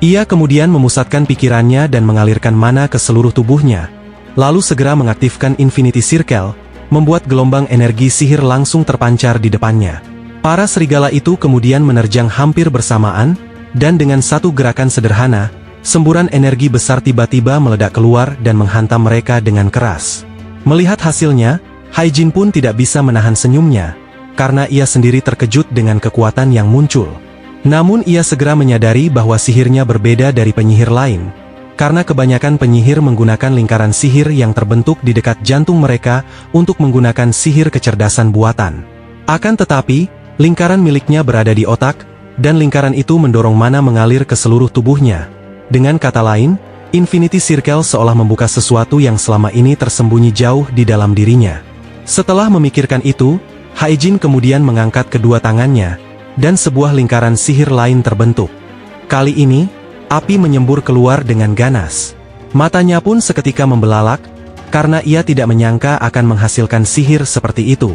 Ia kemudian memusatkan pikirannya dan mengalirkan mana ke seluruh tubuhnya, lalu segera mengaktifkan Infinity Circle, membuat gelombang energi sihir langsung terpancar di depannya. Para serigala itu kemudian menerjang hampir bersamaan, dan dengan satu gerakan sederhana, semburan energi besar tiba-tiba meledak keluar dan menghantam mereka dengan keras. Melihat hasilnya, Hae-jin pun tidak bisa menahan senyumnya, karena ia sendiri terkejut dengan kekuatan yang muncul. Namun ia segera menyadari bahwa sihirnya berbeda dari penyihir lain, karena kebanyakan penyihir menggunakan lingkaran sihir yang terbentuk di dekat jantung mereka untuk menggunakan sihir kecerdasan buatan. Akan tetapi, lingkaran miliknya berada di otak, dan lingkaran itu mendorong mana mengalir ke seluruh tubuhnya. Dengan kata lain, Infinity Circle seolah membuka sesuatu yang selama ini tersembunyi jauh di dalam dirinya. Setelah memikirkan itu, Hae-jin kemudian mengangkat kedua tangannya, dan sebuah lingkaran sihir lain terbentuk. Kali ini, api menyembur keluar dengan ganas. Matanya pun seketika membelalak, karena ia tidak menyangka akan menghasilkan sihir seperti itu.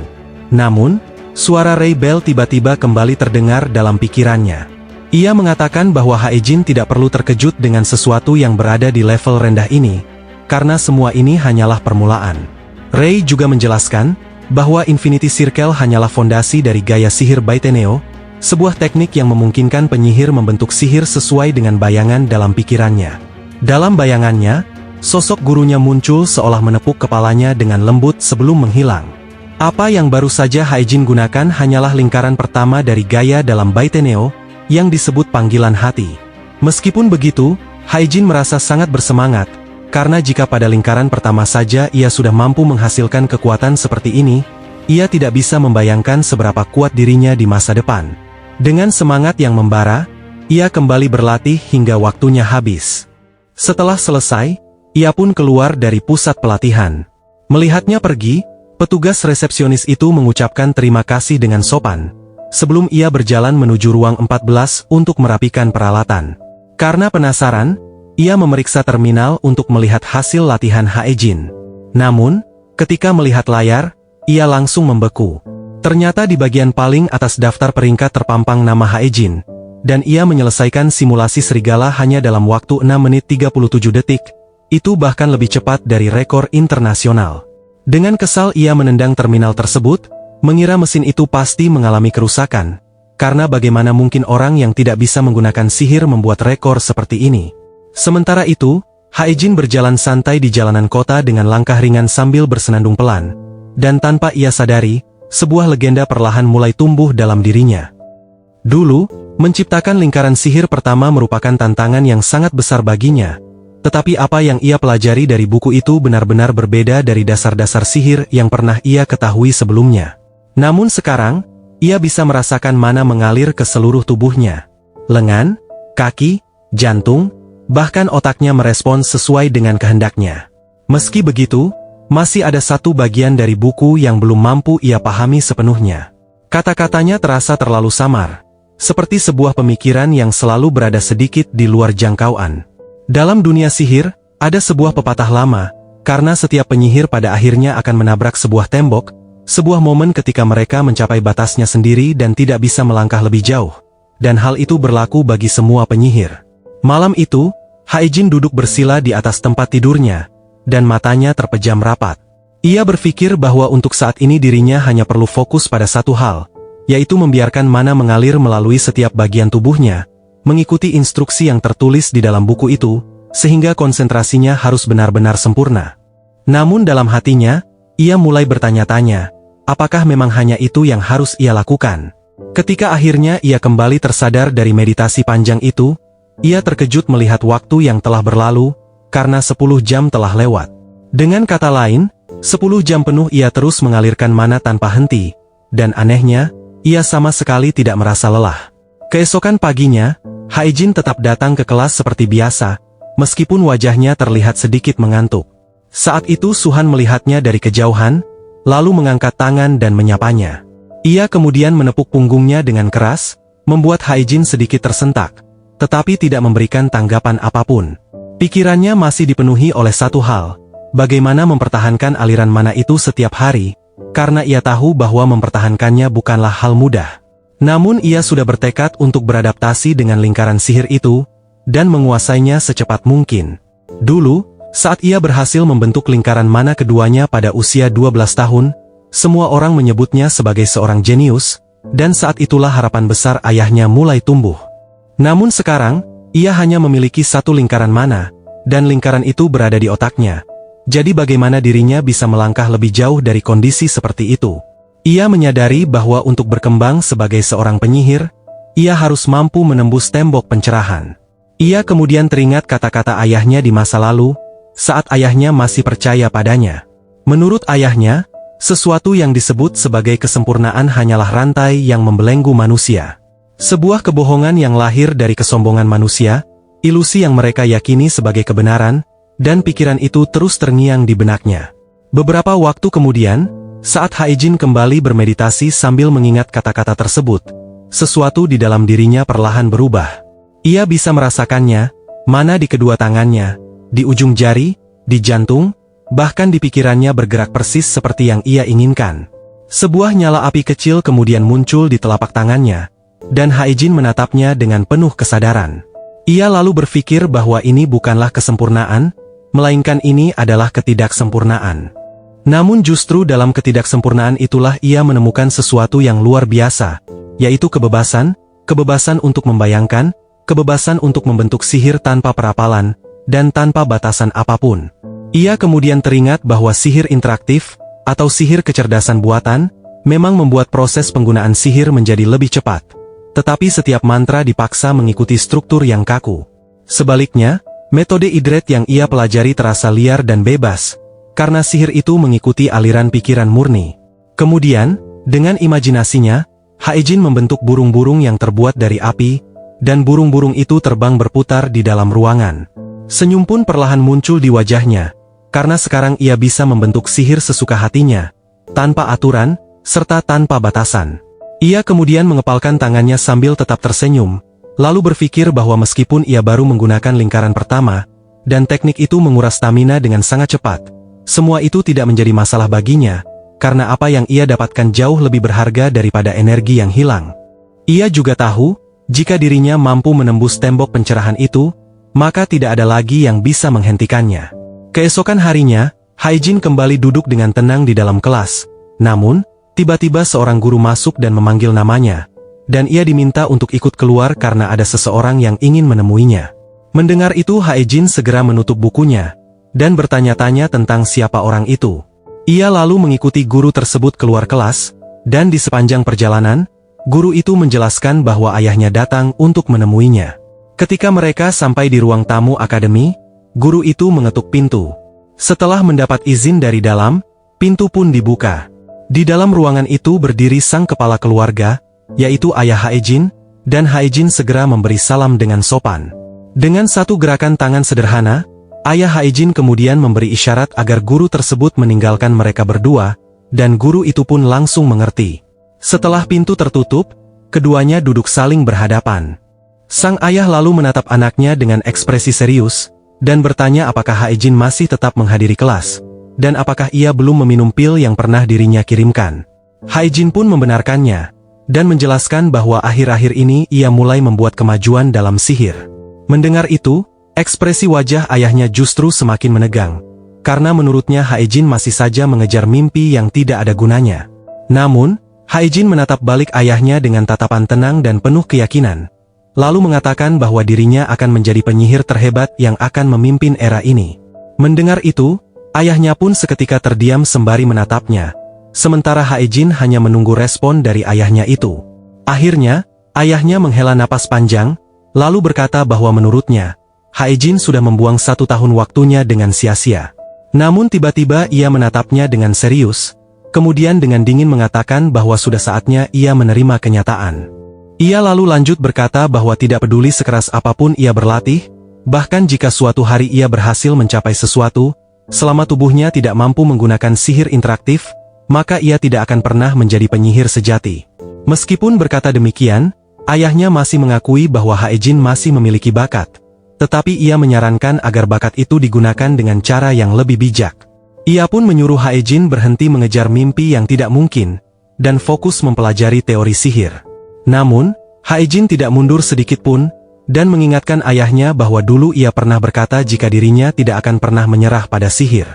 Namun, suara Ray Bell tiba-tiba kembali terdengar dalam pikirannya. Ia mengatakan bahwa Haejin tidak perlu terkejut dengan sesuatu yang berada di level rendah ini, karena semua ini hanyalah permulaan. Ray juga menjelaskan bahwa Infinity Circle hanyalah fondasi dari gaya sihir Baiteneo, sebuah teknik yang memungkinkan penyihir membentuk sihir sesuai dengan bayangan dalam pikirannya. Dalam bayangannya, sosok gurunya muncul seolah menepuk kepalanya dengan lembut sebelum menghilang. Apa yang baru saja Haejin gunakan hanyalah lingkaran pertama dari gaya dalam Baiteneo, yang disebut panggilan hati. Meskipun begitu, Haejin merasa sangat bersemangat, karena jika pada lingkaran pertama saja ia sudah mampu menghasilkan kekuatan seperti ini, ia tidak bisa membayangkan seberapa kuat dirinya di masa depan. Dengan semangat yang membara, ia kembali berlatih hingga waktunya habis. Setelah selesai, ia pun keluar dari pusat pelatihan. Melihatnya pergi, petugas resepsionis itu mengucapkan terima kasih dengan sopan, sebelum ia berjalan menuju ruang 14 untuk merapikan peralatan. Karena penasaran, ia memeriksa terminal untuk melihat hasil latihan Haejin. Namun, ketika melihat layar, ia langsung membeku. Ternyata di bagian paling atas daftar peringkat terpampang nama Haejin, dan ia menyelesaikan simulasi serigala hanya dalam waktu 6 menit 37 detik, itu bahkan lebih cepat dari rekor internasional. Dengan kesal ia menendang terminal tersebut, mengira mesin itu pasti mengalami kerusakan, karena bagaimana mungkin orang yang tidak bisa menggunakan sihir membuat rekor seperti ini. Sementara itu, Haejin berjalan santai di jalanan kota dengan langkah ringan sambil bersenandung pelan, dan tanpa ia sadari, sebuah legenda perlahan mulai tumbuh dalam dirinya. Dulu, menciptakan lingkaran sihir pertama merupakan tantangan yang sangat besar baginya, tetapi apa yang ia pelajari dari buku itu benar-benar berbeda dari dasar-dasar sihir yang pernah ia ketahui sebelumnya. Namun sekarang, ia bisa merasakan mana mengalir ke seluruh tubuhnya. Lengan, kaki, jantung, bahkan otaknya merespons sesuai dengan kehendaknya. Meski begitu, masih ada satu bagian dari buku yang belum mampu ia pahami sepenuhnya. Kata-katanya terasa terlalu samar, seperti sebuah pemikiran yang selalu berada sedikit di luar jangkauan. Dalam dunia sihir, ada sebuah pepatah lama, karena setiap penyihir pada akhirnya akan menabrak sebuah tembok, sebuah momen ketika mereka mencapai batasnya sendiri dan tidak bisa melangkah lebih jauh. Dan hal itu berlaku bagi semua penyihir. Malam itu, Haejin duduk bersila di atas tempat tidurnya, dan matanya terpejam rapat. Ia berpikir bahwa untuk saat ini dirinya hanya perlu fokus pada satu hal, yaitu membiarkan mana mengalir melalui setiap bagian tubuhnya, mengikuti instruksi yang tertulis di dalam buku itu, sehingga konsentrasinya harus benar-benar sempurna. Namun dalam hatinya, ia mulai bertanya-tanya, apakah memang hanya itu yang harus ia lakukan? Ketika akhirnya ia kembali tersadar dari meditasi panjang itu, ia terkejut melihat waktu yang telah berlalu, karena 10 jam telah lewat. Dengan kata lain, 10 jam penuh ia terus mengalirkan mana tanpa henti, dan anehnya, ia sama sekali tidak merasa lelah. Keesokan paginya, Haejin tetap datang ke kelas seperti biasa, meskipun wajahnya terlihat sedikit mengantuk. Saat itu Suhan melihatnya dari kejauhan, lalu mengangkat tangan dan menyapanya. Ia kemudian menepuk punggungnya dengan keras, membuat Haejin sedikit tersentak, tetapi tidak memberikan tanggapan apapun. Pikirannya masih dipenuhi oleh satu hal, bagaimana mempertahankan aliran mana itu setiap hari, karena ia tahu bahwa mempertahankannya bukanlah hal mudah. Namun ia sudah bertekad untuk beradaptasi dengan lingkaran sihir itu, dan menguasainya secepat mungkin. Dulu, saat ia berhasil membentuk lingkaran mana keduanya pada usia 12 tahun, semua orang menyebutnya sebagai seorang jenius, dan saat itulah harapan besar ayahnya mulai tumbuh. Namun sekarang, ia hanya memiliki satu lingkaran mana, dan lingkaran itu berada di otaknya. Jadi bagaimana dirinya bisa melangkah lebih jauh dari kondisi seperti itu? Ia menyadari bahwa untuk berkembang sebagai seorang penyihir, ia harus mampu menembus tembok pencerahan. Ia kemudian teringat kata-kata ayahnya di masa lalu, saat ayahnya masih percaya padanya. Menurut ayahnya, sesuatu yang disebut sebagai kesempurnaan hanyalah rantai yang membelenggu manusia. Sebuah kebohongan yang lahir dari kesombongan manusia, ilusi yang mereka yakini sebagai kebenaran, dan pikiran itu terus terngiang di benaknya. Beberapa waktu kemudian, saat Haejin kembali bermeditasi sambil mengingat kata-kata tersebut, sesuatu di dalam dirinya perlahan berubah. Ia bisa merasakannya, mana di kedua tangannya, di ujung jari, di jantung, bahkan di pikirannya bergerak persis seperti yang ia inginkan. Sebuah nyala api kecil kemudian muncul di telapak tangannya, dan Haejin menatapnya dengan penuh kesadaran. Ia lalu berpikir bahwa ini bukanlah kesempurnaan, melainkan ini adalah ketidaksempurnaan. Namun justru dalam ketidaksempurnaan itulah ia menemukan sesuatu yang luar biasa, yaitu kebebasan, kebebasan untuk membayangkan, kebebasan untuk membentuk sihir tanpa perapalan, dan tanpa batasan apapun. Ia kemudian teringat bahwa sihir interaktif, atau sihir kecerdasan buatan, memang membuat proses penggunaan sihir menjadi lebih cepat. Tetapi setiap mantra dipaksa mengikuti struktur yang kaku. Sebaliknya, metode idret yang ia pelajari terasa liar dan bebas, karena sihir itu mengikuti aliran pikiran murni. Kemudian, dengan imajinasinya, Haejin membentuk burung-burung yang terbuat dari api, dan burung-burung itu terbang berputar di dalam ruangan. Senyum pun perlahan muncul di wajahnya, karena sekarang ia bisa membentuk sihir sesuka hatinya, tanpa aturan, serta tanpa batasan. Ia kemudian mengepalkan tangannya sambil tetap tersenyum, lalu berpikir bahwa meskipun ia baru menggunakan lingkaran pertama, dan teknik itu menguras stamina dengan sangat cepat, semua itu tidak menjadi masalah baginya, karena apa yang ia dapatkan jauh lebih berharga daripada energi yang hilang. Ia juga tahu, jika dirinya mampu menembus tembok pencerahan itu, maka tidak ada lagi yang bisa menghentikannya. Keesokan harinya, Haejin kembali duduk dengan tenang di dalam kelas. Namun, tiba-tiba seorang guru masuk dan memanggil namanya, dan ia diminta untuk ikut keluar karena ada seseorang yang ingin menemuinya. Mendengar itu Haejin segera menutup bukunya, dan bertanya-tanya tentang siapa orang itu. Ia lalu mengikuti guru tersebut keluar kelas, dan di sepanjang perjalanan, guru itu menjelaskan bahwa ayahnya datang untuk menemuinya. Ketika mereka sampai di ruang tamu akademi, guru itu mengetuk pintu. Setelah mendapat izin dari dalam, pintu pun dibuka. Di dalam ruangan itu berdiri sang kepala keluarga, yaitu ayah Haejin, dan Haejin segera memberi salam dengan sopan. Dengan satu gerakan tangan sederhana, ayah Haejin kemudian memberi isyarat agar guru tersebut meninggalkan mereka berdua, dan guru itu pun langsung mengerti. Setelah pintu tertutup, keduanya duduk saling berhadapan. Sang ayah lalu menatap anaknya dengan ekspresi serius, dan bertanya apakah Haejin masih tetap menghadiri kelas, dan apakah ia belum meminum pil yang pernah dirinya kirimkan. Haejin pun membenarkannya, dan menjelaskan bahwa akhir-akhir ini ia mulai membuat kemajuan dalam sihir. Mendengar itu, ekspresi wajah ayahnya justru semakin menegang, karena menurutnya Haejin masih saja mengejar mimpi yang tidak ada gunanya. Namun, Haejin menatap balik ayahnya dengan tatapan tenang dan penuh keyakinan, lalu mengatakan bahwa dirinya akan menjadi penyihir terhebat yang akan memimpin era ini. Mendengar itu, ayahnya pun seketika terdiam sembari menatapnya, sementara Haejin hanya menunggu respon dari ayahnya itu. Akhirnya, ayahnya menghela napas panjang, lalu berkata bahwa menurutnya, Haejin sudah membuang 1 tahun waktunya dengan sia-sia. Namun tiba-tiba ia menatapnya dengan serius, kemudian dengan dingin mengatakan bahwa sudah saatnya ia menerima kenyataan. Ia lalu lanjut berkata bahwa tidak peduli sekeras apapun ia berlatih, bahkan jika suatu hari ia berhasil mencapai sesuatu, selama tubuhnya tidak mampu menggunakan sihir interaktif, maka ia tidak akan pernah menjadi penyihir sejati. Meskipun berkata demikian, ayahnya masih mengakui bahwa Haejin masih memiliki bakat, tetapi ia menyarankan agar bakat itu digunakan dengan cara yang lebih bijak. Ia pun menyuruh Haejin berhenti mengejar mimpi yang tidak mungkin, dan fokus mempelajari teori sihir. Namun, Haejin tidak mundur sedikit pun, dan mengingatkan ayahnya bahwa dulu ia pernah berkata jika dirinya tidak akan pernah menyerah pada sihir.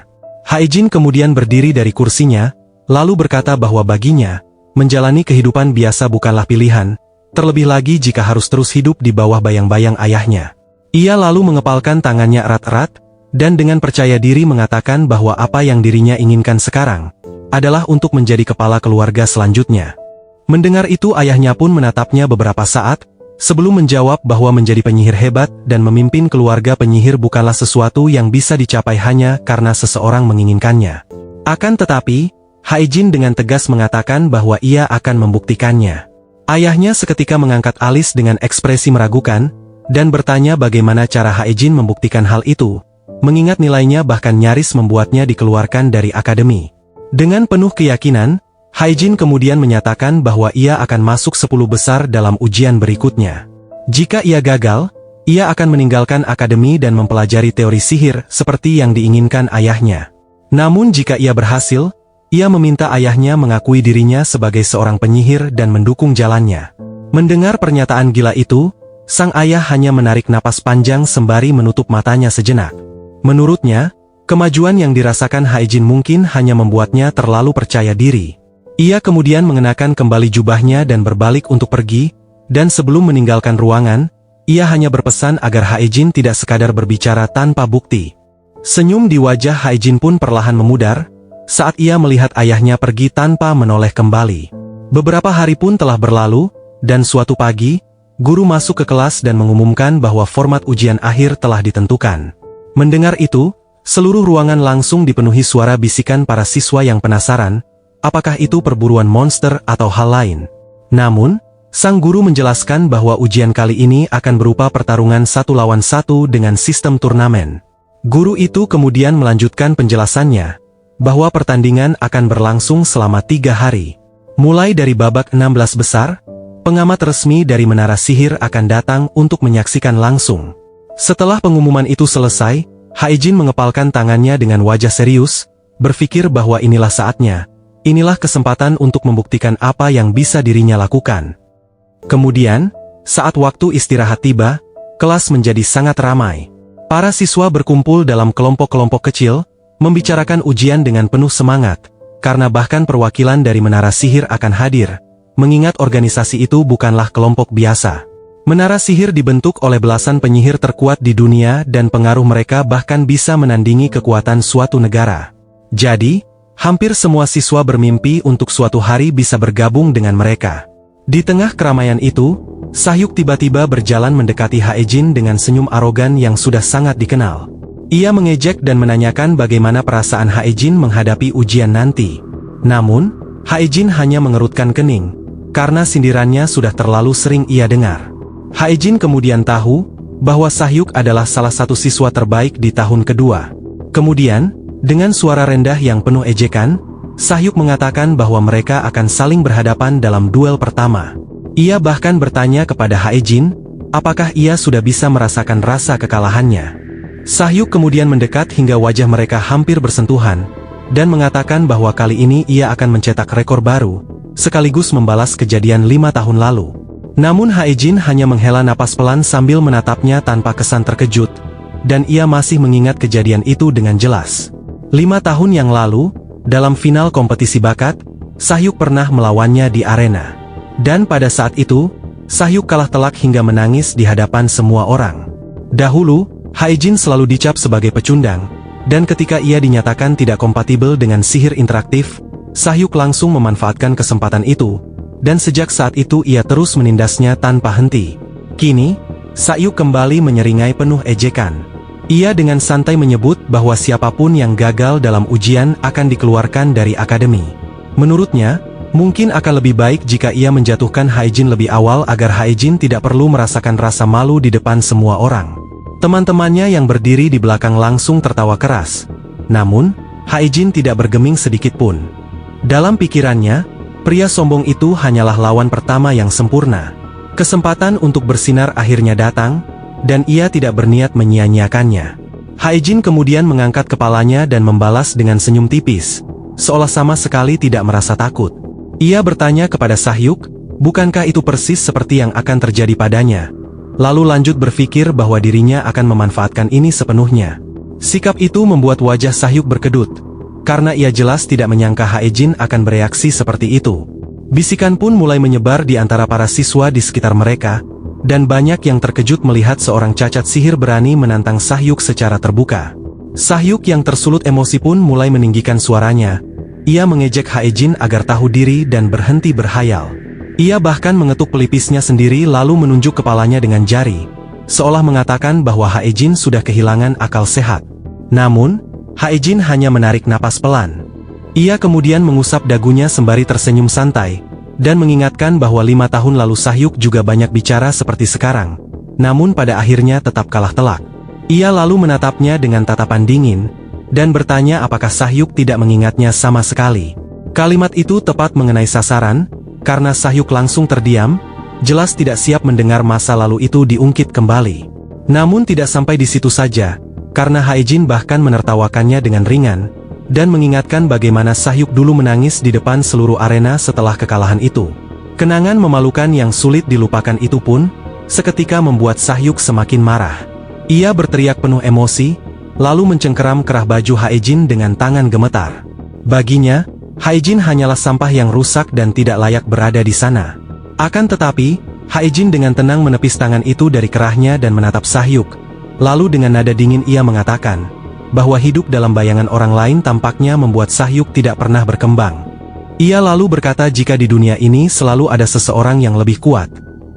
Haejin kemudian berdiri dari kursinya, lalu berkata bahwa baginya, menjalani kehidupan biasa bukanlah pilihan, terlebih lagi jika harus terus hidup di bawah bayang-bayang ayahnya. Ia lalu mengepalkan tangannya erat-erat, dan dengan percaya diri mengatakan bahwa apa yang dirinya inginkan sekarang, adalah untuk menjadi kepala keluarga selanjutnya. Mendengar itu ayahnya pun menatapnya beberapa saat, sebelum menjawab bahwa menjadi penyihir hebat dan memimpin keluarga penyihir bukanlah sesuatu yang bisa dicapai hanya karena seseorang menginginkannya. Akan tetapi, Haejin dengan tegas mengatakan bahwa ia akan membuktikannya. Ayahnya seketika mengangkat alis dengan ekspresi meragukan, dan bertanya bagaimana cara Haejin membuktikan hal itu, mengingat nilainya bahkan nyaris membuatnya dikeluarkan dari akademi. Dengan penuh keyakinan, Haejin kemudian menyatakan bahwa ia akan masuk 10 besar dalam ujian berikutnya. Jika ia gagal, ia akan meninggalkan akademi dan mempelajari teori sihir seperti yang diinginkan ayahnya. Namun jika ia berhasil, ia meminta ayahnya mengakui dirinya sebagai seorang penyihir dan mendukung jalannya. Mendengar pernyataan gila itu, sang ayah hanya menarik napas panjang sembari menutup matanya sejenak. Menurutnya, kemajuan yang dirasakan Haejin mungkin hanya membuatnya terlalu percaya diri. Ia kemudian mengenakan kembali jubahnya dan berbalik untuk pergi, dan sebelum meninggalkan ruangan, ia hanya berpesan agar Haejin tidak sekadar berbicara tanpa bukti. Senyum di wajah Haejin pun perlahan memudar, saat ia melihat ayahnya pergi tanpa menoleh kembali. Beberapa hari pun telah berlalu, dan suatu pagi, guru masuk ke kelas dan mengumumkan bahwa format ujian akhir telah ditentukan. Mendengar itu, seluruh ruangan langsung dipenuhi suara bisikan para siswa yang penasaran, apakah itu perburuan monster atau hal lain. Namun, sang guru menjelaskan bahwa ujian kali ini akan berupa pertarungan 1 lawan 1 dengan sistem turnamen. Guru itu kemudian melanjutkan penjelasannya, bahwa pertandingan akan berlangsung selama 3 hari. Mulai dari babak 16 besar, pengamat resmi dari Menara Sihir akan datang untuk menyaksikan langsung. Setelah pengumuman itu selesai, Haejin mengepalkan tangannya dengan wajah serius, berpikir bahwa inilah saatnya. Inilah kesempatan untuk membuktikan apa yang bisa dirinya lakukan. Kemudian, saat waktu istirahat tiba, kelas menjadi sangat ramai. Para siswa berkumpul dalam kelompok-kelompok kecil, membicarakan ujian dengan penuh semangat, karena bahkan perwakilan dari Menara Sihir akan hadir, mengingat organisasi itu bukanlah kelompok biasa. Menara Sihir dibentuk oleh belasan penyihir terkuat di dunia dan pengaruh mereka bahkan bisa menandingi kekuatan suatu negara. Jadi, hampir semua siswa bermimpi untuk suatu hari bisa bergabung dengan mereka. Di tengah keramaian itu, Sahyuk tiba-tiba berjalan mendekati Haejin dengan senyum arogan yang sudah sangat dikenal. Ia mengejek dan menanyakan bagaimana perasaan Haejin menghadapi ujian nanti. Namun, Haejin hanya mengerutkan kening, karena sindirannya sudah terlalu sering ia dengar. Haejin kemudian tahu bahwa Sahyuk adalah salah satu siswa terbaik di tahun kedua. Kemudian, dengan suara rendah yang penuh ejekan, Sahyuk mengatakan bahwa mereka akan saling berhadapan dalam duel pertama. Ia bahkan bertanya kepada Haejin, apakah ia sudah bisa merasakan rasa kekalahannya. Sahyuk kemudian mendekat hingga wajah mereka hampir bersentuhan, dan mengatakan bahwa kali ini ia akan mencetak rekor baru, sekaligus membalas kejadian 5 tahun lalu. Namun Haejin hanya menghela napas pelan sambil menatapnya tanpa kesan terkejut, dan ia masih mengingat kejadian itu dengan jelas. 5 tahun yang lalu, dalam final kompetisi bakat, Sahyuk pernah melawannya di arena. Dan pada saat itu, Sahyuk kalah telak hingga menangis di hadapan semua orang. Dahulu, Haejin selalu dicap sebagai pecundang, dan ketika ia dinyatakan tidak kompatibel dengan sihir interaktif, Sahyuk langsung memanfaatkan kesempatan itu, dan sejak saat itu ia terus menindasnya tanpa henti. Kini, Sahyuk kembali menyeringai penuh ejekan. Ia dengan santai menyebut bahwa siapapun yang gagal dalam ujian akan dikeluarkan dari akademi. Menurutnya, mungkin akan lebih baik jika ia menjatuhkan Haejin lebih awal agar Haejin tidak perlu merasakan rasa malu di depan semua orang. Teman-temannya yang berdiri di belakang langsung tertawa keras. Namun, Haejin tidak bergeming sedikit pun. Dalam pikirannya, pria sombong itu hanyalah lawan pertama yang sempurna. Kesempatan untuk bersinar akhirnya datang, dan ia tidak berniat menyia-nyiakannya. Haejin kemudian mengangkat kepalanya dan membalas dengan senyum tipis, seolah sama sekali tidak merasa takut. Ia bertanya kepada Sahyuk, bukankah itu persis seperti yang akan terjadi padanya? Lalu lanjut berpikir bahwa dirinya akan memanfaatkan ini sepenuhnya. Sikap itu membuat wajah Sahyuk berkedut, karena ia jelas tidak menyangka Haejin akan bereaksi seperti itu. Bisikan pun mulai menyebar di antara para siswa di sekitar mereka, dan banyak yang terkejut melihat seorang cacat sihir berani menantang Sahyuk secara terbuka. Sahyuk yang tersulut emosi pun mulai meninggikan suaranya. Ia mengejek Haejin agar tahu diri dan berhenti berhayal. Ia bahkan mengetuk pelipisnya sendiri lalu menunjuk kepalanya dengan jari, seolah mengatakan bahwa Haejin sudah kehilangan akal sehat. Namun, Haejin hanya menarik napas pelan. Ia kemudian mengusap dagunya sembari tersenyum santai, dan mengingatkan bahwa 5 tahun lalu Sahyuk juga banyak bicara seperti sekarang, namun pada akhirnya tetap kalah telak. Ia lalu menatapnya dengan tatapan dingin, dan bertanya apakah Sahyuk tidak mengingatnya sama sekali. Kalimat itu tepat mengenai sasaran, karena Sahyuk langsung terdiam, jelas tidak siap mendengar masa lalu itu diungkit kembali. Namun tidak sampai di situ saja, karena Haejin bahkan menertawakannya dengan ringan, dan mengingatkan bagaimana Sahyuk dulu menangis di depan seluruh arena setelah kekalahan itu. Kenangan memalukan yang sulit dilupakan itu pun, seketika membuat Sahyuk semakin marah. Ia berteriak penuh emosi, lalu mencengkeram kerah baju Haejin dengan tangan gemetar. Baginya, Haejin hanyalah sampah yang rusak dan tidak layak berada di sana. Akan tetapi, Haejin dengan tenang menepis tangan itu dari kerahnya dan menatap Sahyuk. Lalu dengan nada dingin ia mengatakan, bahwa hidup dalam bayangan orang lain tampaknya membuat Sahyuk tidak pernah berkembang. Ia lalu berkata jika di dunia ini selalu ada seseorang yang lebih kuat.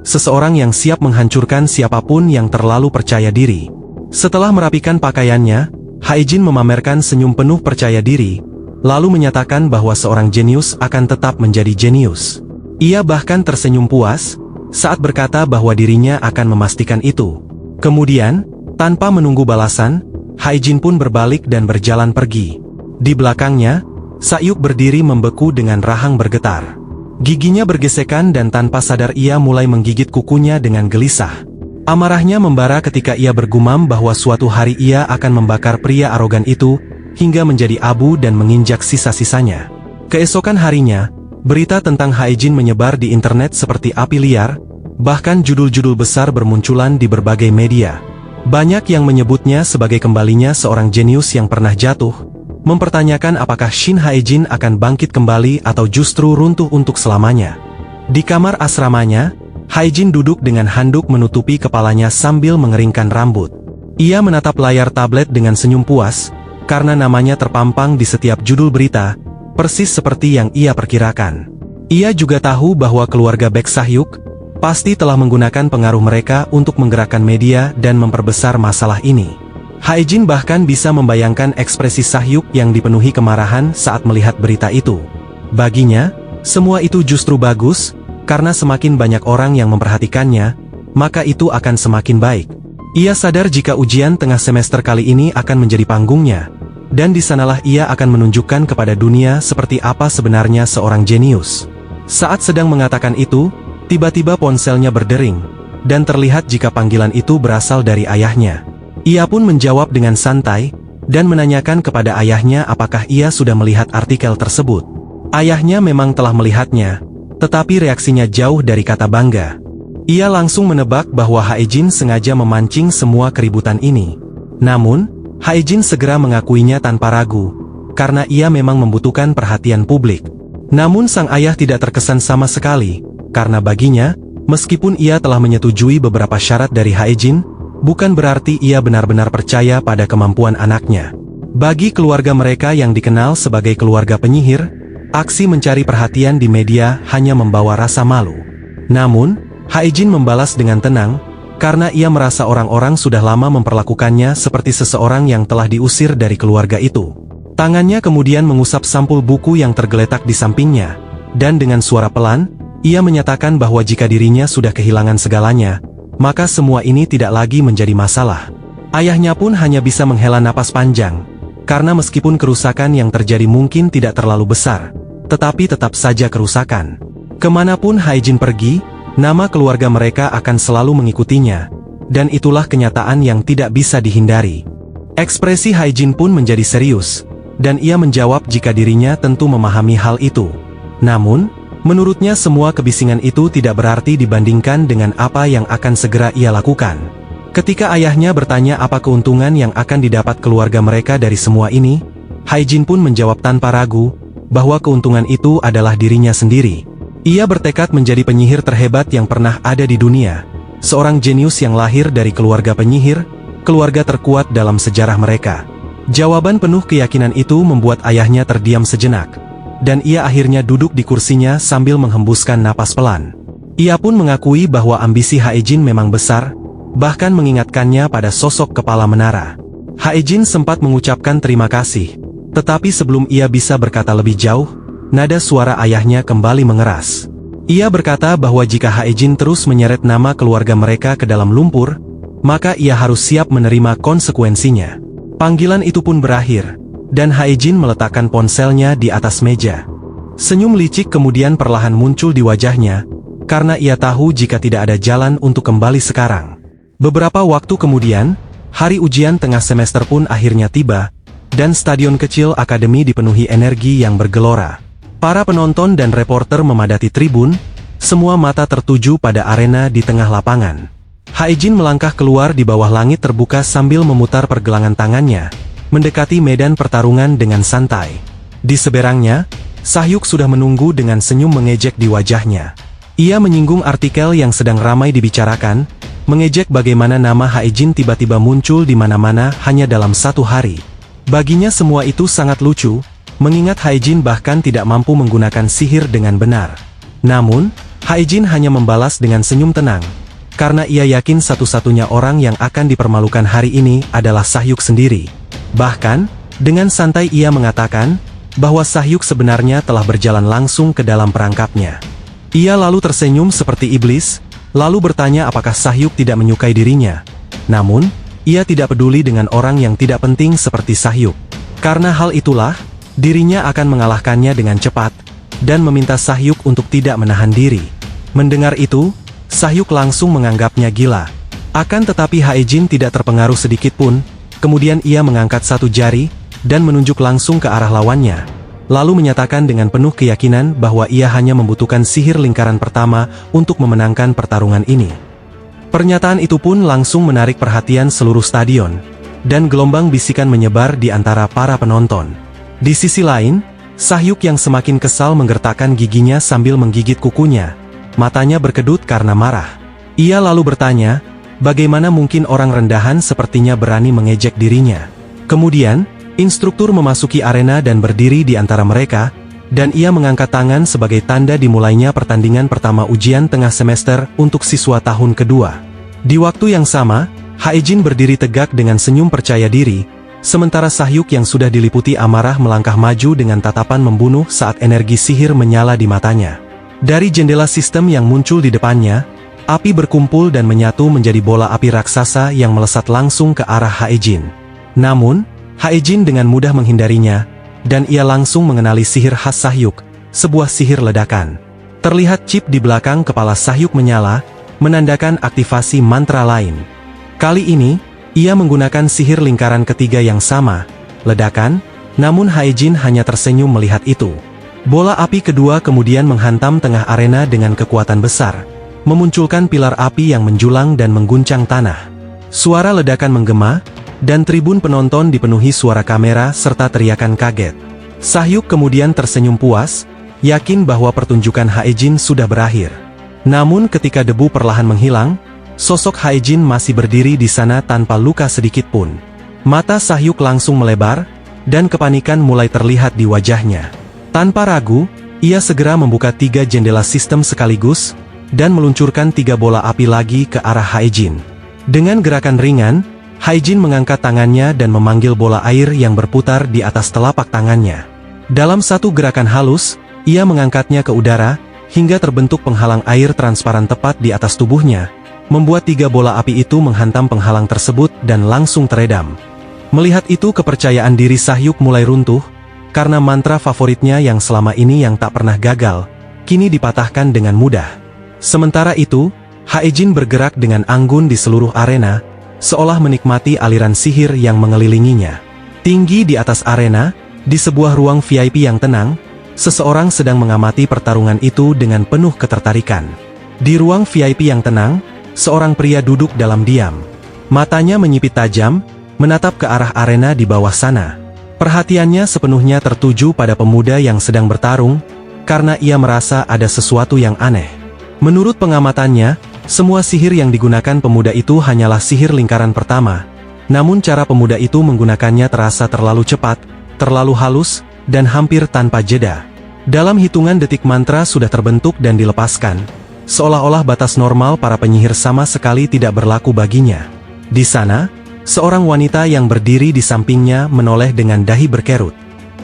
Seseorang yang siap menghancurkan siapapun yang terlalu percaya diri. Setelah merapikan pakaiannya, Haejin memamerkan senyum penuh percaya diri, lalu menyatakan bahwa seorang jenius akan tetap menjadi jenius. Ia bahkan tersenyum puas, saat berkata bahwa dirinya akan memastikan itu. Kemudian, tanpa menunggu balasan, Haejin pun berbalik dan berjalan pergi. Di belakangnya, Sahyuk berdiri membeku dengan rahang bergetar. Giginya bergesekan dan tanpa sadar ia mulai menggigit kukunya dengan gelisah. Amarahnya membara ketika ia bergumam bahwa suatu hari ia akan membakar pria arogan itu, hingga menjadi abu dan menginjak sisa-sisanya. Keesokan harinya, berita tentang Haejin menyebar di internet seperti api liar, bahkan judul-judul besar bermunculan di berbagai media. Banyak yang menyebutnya sebagai kembalinya seorang jenius yang pernah jatuh, mempertanyakan apakah Shin Haejin akan bangkit kembali atau justru runtuh untuk selamanya. Di kamar asramanya, Haejin duduk dengan handuk menutupi kepalanya sambil mengeringkan rambut. Ia menatap layar tablet dengan senyum puas, karena namanya terpampang di setiap judul berita, persis seperti yang ia perkirakan. Ia juga tahu bahwa keluarga Baek Sahyuk pasti telah menggunakan pengaruh mereka untuk menggerakkan media dan memperbesar masalah ini. Haejin bahkan bisa membayangkan ekspresi Sahyuk yang dipenuhi kemarahan saat melihat berita itu. Baginya, semua itu justru bagus, karena semakin banyak orang yang memperhatikannya, maka itu akan semakin baik. Ia sadar jika ujian tengah semester kali ini akan menjadi panggungnya, dan di sanalah ia akan menunjukkan kepada dunia seperti apa sebenarnya seorang jenius. Saat sedang mengatakan itu, tiba-tiba ponselnya berdering, dan terlihat jika panggilan itu berasal dari ayahnya. Ia pun menjawab dengan santai, dan menanyakan kepada ayahnya apakah ia sudah melihat artikel tersebut. Ayahnya memang telah melihatnya, tetapi reaksinya jauh dari kata bangga. Ia langsung menebak bahwa Haejin sengaja memancing semua keributan ini. Namun, Haejin segera mengakuinya tanpa ragu, karena ia memang membutuhkan perhatian publik. Namun sang ayah tidak terkesan sama sekali, karena baginya, meskipun ia telah menyetujui beberapa syarat dari Haejin, bukan berarti ia benar-benar percaya pada kemampuan anaknya. Bagi keluarga mereka yang dikenal sebagai keluarga penyihir, aksi mencari perhatian di media hanya membawa rasa malu. Namun, Haejin membalas dengan tenang, karena ia merasa orang-orang sudah lama memperlakukannya seperti seseorang yang telah diusir dari keluarga itu. Tangannya kemudian mengusap sampul buku yang tergeletak di sampingnya, dan dengan suara pelan, ia menyatakan bahwa jika dirinya sudah kehilangan segalanya, maka semua ini tidak lagi menjadi masalah. Ayahnya pun hanya bisa menghela napas panjang, karena meskipun kerusakan yang terjadi mungkin tidak terlalu besar, tetapi tetap saja kerusakan. Kemanapun Haejin pergi, nama keluarga mereka akan selalu mengikutinya, dan itulah kenyataan yang tidak bisa dihindari. Ekspresi Haejin pun menjadi serius, dan ia menjawab jika dirinya tentu memahami hal itu. Namun, menurutnya semua kebisingan itu tidak berarti dibandingkan dengan apa yang akan segera ia lakukan. Ketika ayahnya bertanya apa keuntungan yang akan didapat keluarga mereka dari semua ini, Haejin pun menjawab tanpa ragu, bahwa keuntungan itu adalah dirinya sendiri. Ia bertekad menjadi penyihir terhebat yang pernah ada di dunia, seorang jenius yang lahir dari keluarga penyihir, keluarga terkuat dalam sejarah mereka. Jawaban penuh keyakinan itu membuat ayahnya terdiam sejenak, dan ia akhirnya duduk di kursinya sambil menghembuskan napas pelan. Ia pun mengakui bahwa ambisi Haejin memang besar, bahkan mengingatkannya pada sosok kepala menara. Haejin sempat mengucapkan terima kasih, tetapi sebelum ia bisa berkata lebih jauh, nada suara ayahnya kembali mengeras. Ia berkata bahwa jika Haejin terus menyeret nama keluarga mereka ke dalam lumpur, maka ia harus siap menerima konsekuensinya. Panggilan itu pun berakhir, dan Haejin meletakkan ponselnya di atas meja. Senyum licik kemudian perlahan muncul di wajahnya, karena ia tahu jika tidak ada jalan untuk kembali sekarang. Beberapa waktu kemudian, hari ujian tengah semester pun akhirnya tiba, dan stadion kecil akademi dipenuhi energi yang bergelora. Para penonton dan reporter memadati tribun, semua mata tertuju pada arena di tengah lapangan. Hae-jin melangkah keluar di bawah langit terbuka sambil memutar pergelangan tangannya, mendekati medan pertarungan dengan santai. Di seberangnya, Sahyuk sudah menunggu dengan senyum mengejek di wajahnya. Ia menyinggung artikel yang sedang ramai dibicarakan, mengejek bagaimana nama Hae-jin tiba-tiba muncul di mana-mana hanya dalam satu hari. Baginya semua itu sangat lucu, mengingat Hae-jin bahkan tidak mampu menggunakan sihir dengan benar. Namun, Hae-jin hanya membalas dengan senyum tenang, karena ia yakin satu-satunya orang yang akan dipermalukan hari ini adalah Sahyuk sendiri. Bahkan, dengan santai ia mengatakan bahwa Sahyuk sebenarnya telah berjalan langsung ke dalam perangkapnya. Ia lalu tersenyum seperti iblis, lalu bertanya apakah Sahyuk tidak menyukai dirinya. Namun, ia tidak peduli dengan orang yang tidak penting seperti Sahyuk. Karena hal itulah, dirinya akan mengalahkannya dengan cepat, dan meminta Sahyuk untuk tidak menahan diri. Mendengar itu, Sahyuk langsung menganggapnya gila. Akan tetapi Hae-jin tidak terpengaruh sedikit pun, kemudian ia mengangkat satu jari, dan menunjuk langsung ke arah lawannya. Lalu menyatakan dengan penuh keyakinan bahwa ia hanya membutuhkan sihir lingkaran pertama untuk memenangkan pertarungan ini. Pernyataan itu pun langsung menarik perhatian seluruh stadion, dan gelombang bisikan menyebar di antara para penonton. Di sisi lain, Sahyuk yang semakin kesal menggertakkan giginya sambil menggigit kukunya. Matanya berkedut karena marah. Ia lalu bertanya, bagaimana mungkin orang rendahan sepertinya berani mengejek dirinya. Kemudian, instruktur memasuki arena dan berdiri di antara mereka, dan ia mengangkat tangan sebagai tanda dimulainya pertandingan pertama ujian tengah semester untuk siswa tahun kedua. Di waktu yang sama, Hae-jin berdiri tegak dengan senyum percaya diri, sementara Sahyuk yang sudah diliputi amarah melangkah maju dengan tatapan membunuh saat energi sihir menyala di matanya. Dari jendela sistem yang muncul di depannya, api berkumpul dan menyatu menjadi bola api raksasa yang melesat langsung ke arah Hae-jin. Namun, Hae-jin dengan mudah menghindarinya, dan ia langsung mengenali sihir khas Sahyuk, sebuah sihir ledakan. Terlihat chip di belakang kepala Sahyuk menyala, menandakan aktivasi mantra lain. Kali ini, ia menggunakan sihir lingkaran ketiga yang sama, ledakan, namun Hae-jin hanya tersenyum melihat itu. Bola api kedua kemudian menghantam tengah arena dengan kekuatan besar, memunculkan pilar api yang menjulang dan mengguncang tanah. Suara ledakan menggema, dan tribun penonton dipenuhi suara kamera serta teriakan kaget. Sahyuk kemudian tersenyum puas, yakin bahwa pertunjukan Hae-jin sudah berakhir. Namun ketika debu perlahan menghilang, sosok Hae-jin masih berdiri di sana tanpa luka sedikit pun. Mata Sahyuk langsung melebar, dan kepanikan mulai terlihat di wajahnya. Tanpa ragu, ia segera membuka 3 jendela sistem sekaligus, dan meluncurkan 3 bola api lagi ke arah Hae-jin. Dengan gerakan ringan, Hae-jin mengangkat tangannya dan memanggil bola air yang berputar di atas telapak tangannya. Dalam satu gerakan halus, ia mengangkatnya ke udara, hingga terbentuk penghalang air transparan tepat di atas tubuhnya, membuat 3 bola api itu menghantam penghalang tersebut dan langsung teredam. Melihat itu kepercayaan diri Sahyuk mulai runtuh, karena mantra favoritnya yang selama ini yang tak pernah gagal, kini dipatahkan dengan mudah. Sementara itu, Hae-jin bergerak dengan anggun di seluruh arena, seolah menikmati aliran sihir yang mengelilinginya. Tinggi di atas arena, di sebuah ruang VIP yang tenang, seseorang sedang mengamati pertarungan itu dengan penuh ketertarikan. Di ruang VIP yang tenang, seorang pria duduk dalam diam. Matanya menyipit tajam, menatap ke arah arena di bawah sana. Perhatiannya sepenuhnya tertuju pada pemuda yang sedang bertarung, karena ia merasa ada sesuatu yang aneh. Menurut pengamatannya, semua sihir yang digunakan pemuda itu hanyalah sihir lingkaran pertama, namun cara pemuda itu menggunakannya terasa terlalu cepat, terlalu halus, dan hampir tanpa jeda. Dalam hitungan detik mantra sudah terbentuk dan dilepaskan, seolah-olah batas normal para penyihir sama sekali tidak berlaku baginya. Di sana, seorang wanita yang berdiri di sampingnya menoleh dengan dahi berkerut.